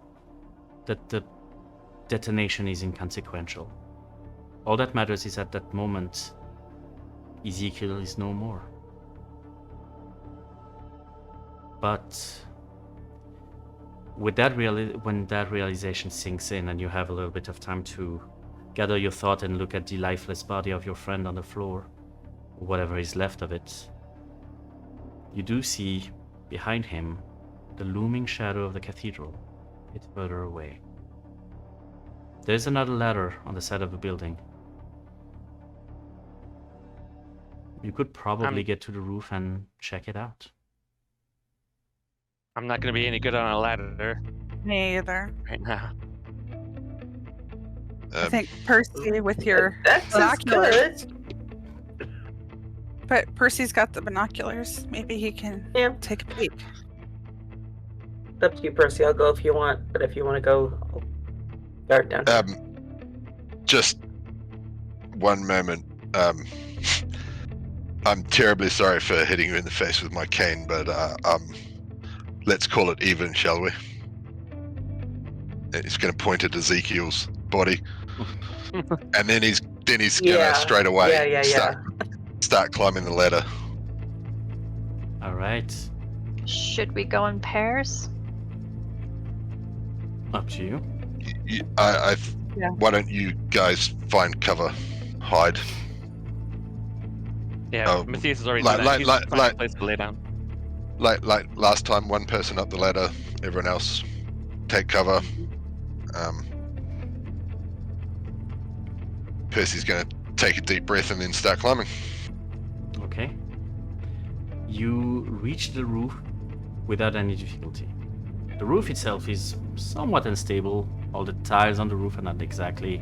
that the detonation is inconsequential. All that matters is at that moment, Ezekiel is no more. But with that when that realization sinks in and you have a little bit of time to gather your thought and look at the lifeless body of your friend on the floor, or whatever is left of it, you do see behind him the looming shadow of the cathedral, a bit further away. There's another ladder on the side of the building. You could probably get to the roof and check it out. I'm not going to be any good on a ladder Me either. right now. I think Percy with your That's binoculars. good. But Percy's got the binoculars. Maybe he can Yeah. take a peek. It's up to you, Percy. I'll go if you want, but if you want to go, I'll guard down. Just one moment. I'm terribly sorry for hitting you in the face with my cane, but let's call it even, shall we? He's going to point at Ezekiel's body, and then he's going to straight away start climbing the ladder. All right, Should we go in pairs? up to you. Yeah. Why don't you guys find cover, hide? Yeah, Matthias has already like- done that. He's like- finding like- a place to lay down. Like last time, one person up the ladder, everyone else take cover. Percy's going to take a deep breath and then start climbing. Okay. You reach the roof without any difficulty. The roof itself is somewhat unstable. All the tiles on the roof are not exactly,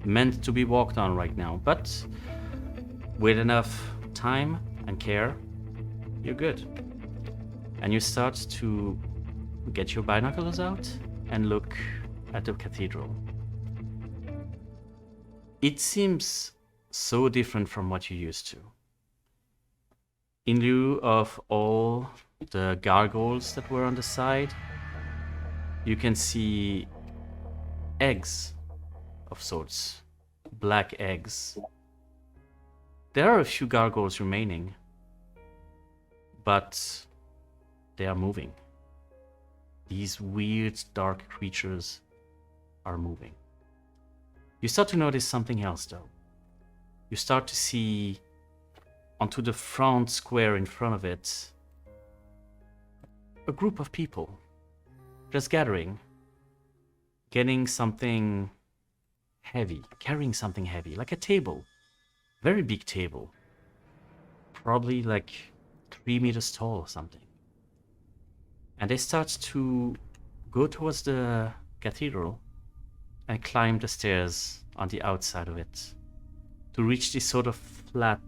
meant to be walked on right now. But with enough time and care, you're good. And you start to get your binoculars out and look at the cathedral. It seems so different from what you're used to. In lieu of all the gargoyles that were on the side, you can see eggs of sorts, black eggs. There are a few gargoyles remaining, but they are moving. These weird, dark creatures are moving. You start to notice something else, though. You start to see onto the front square in front of it a group of people just gathering, getting something heavy, carrying something heavy, like a table, very big table, probably like 3 meters tall or something. And they start to go towards the cathedral and climb the stairs on the outside of it to reach this sort of flat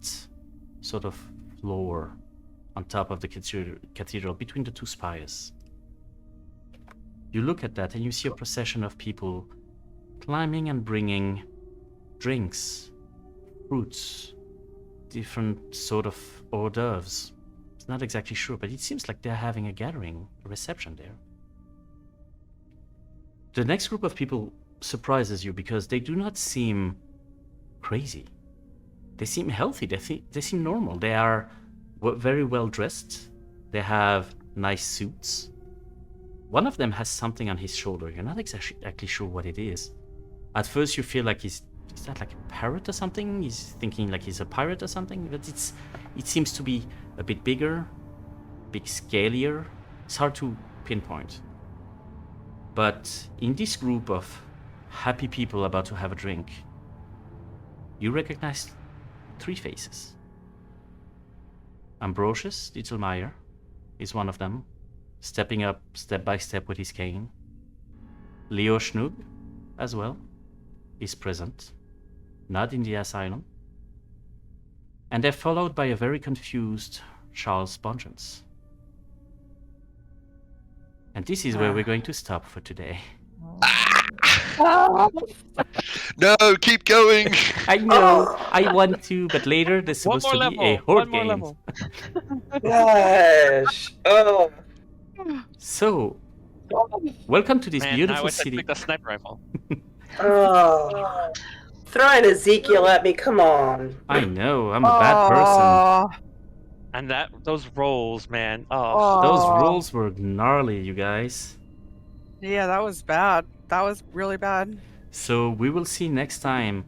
sort of floor on top of the cathedral between the two spires. You look at that and you see a procession of people climbing and bringing drinks, fruits, different sort of hors d'oeuvres. It's not exactly sure, but it seems like they're having a gathering, a reception there. the next group of people surprises you because they do not seem crazy. They seem healthy. They seem normal. They are very well dressed. They have nice suits. One of them has something on his shoulder. You're not exactly sure what it is. At first, you feel like is that like a parrot or something? He's thinking like he's a pirate or something. But it seems to be a bit bigger, bit scalier. It's hard to pinpoint. But in this group of happy people about to have a drink, you recognize 3 faces. Ambrosius Dittelmeyer is one of them, stepping up step by step with his cane. Leo Schnug, as well, is present, not in the asylum. And they're followed by a very confused Charles Bongens. And this is where we're going to stop for today. No, keep going. I know, I want to, but later there's One supposed more to be a level. horde One more game. level. Gosh. Oh. So, welcome to this Man, beautiful I wish I city. picked a sniper rifle. Oh. Throwing Ezekiel at me, come on. I know, I'm a bad person. And those rolls, man. Oh, Those rolls were gnarly, you guys. Yeah, that was bad. That was really bad. So we will see next time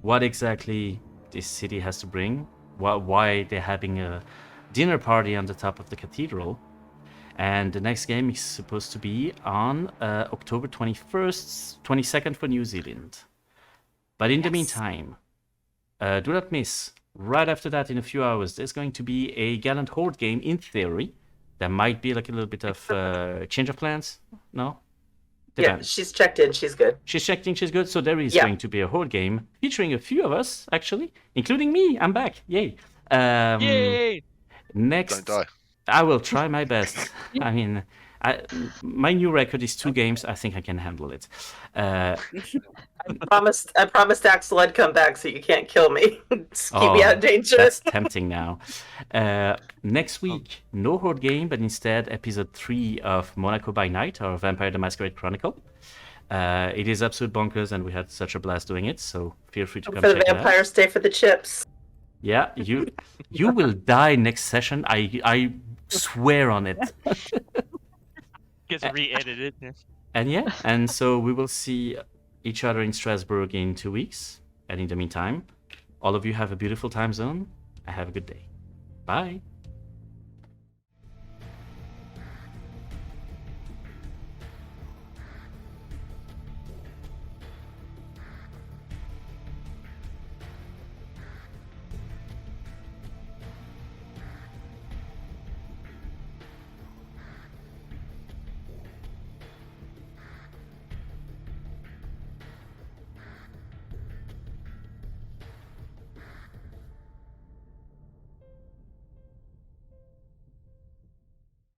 what exactly this city has to bring, why they're having a dinner party on the top of the cathedral. And the next game is supposed to be on October 21st, 22nd for New Zealand. But in the meantime, do not miss, right after that in a few hours, there's going to be a Gallant Horde game in theory. There might be like a little bit of change of plans. No? Yeah, Depends. she's checked in. She's good. She's checked in, she's good. So there is Yeah. going to be a Horde game featuring a few of us, actually, including me. I'm back. Yay. yay! Next, Don't die. I will try my best. I mean, my new record is 2 games. I think I can handle it. I promised Axel I'd come back so you can't kill me. Just keep me out of danger. That's tempting now. Next week, no Horde game, but instead episode 3 of Monaco by Night, or Vampire the Masquerade Chronicle. It is absolute bonkers, and we had such a blast doing it, so feel free to come For the check it out. vampire, stay for the chips. Yeah, you will die next session. I swear on it. Gets re-edited. And so we will see each other in Strasbourg in 2 weeks. And in the meantime, all of you have a beautiful time zone. And have a good day. Bye.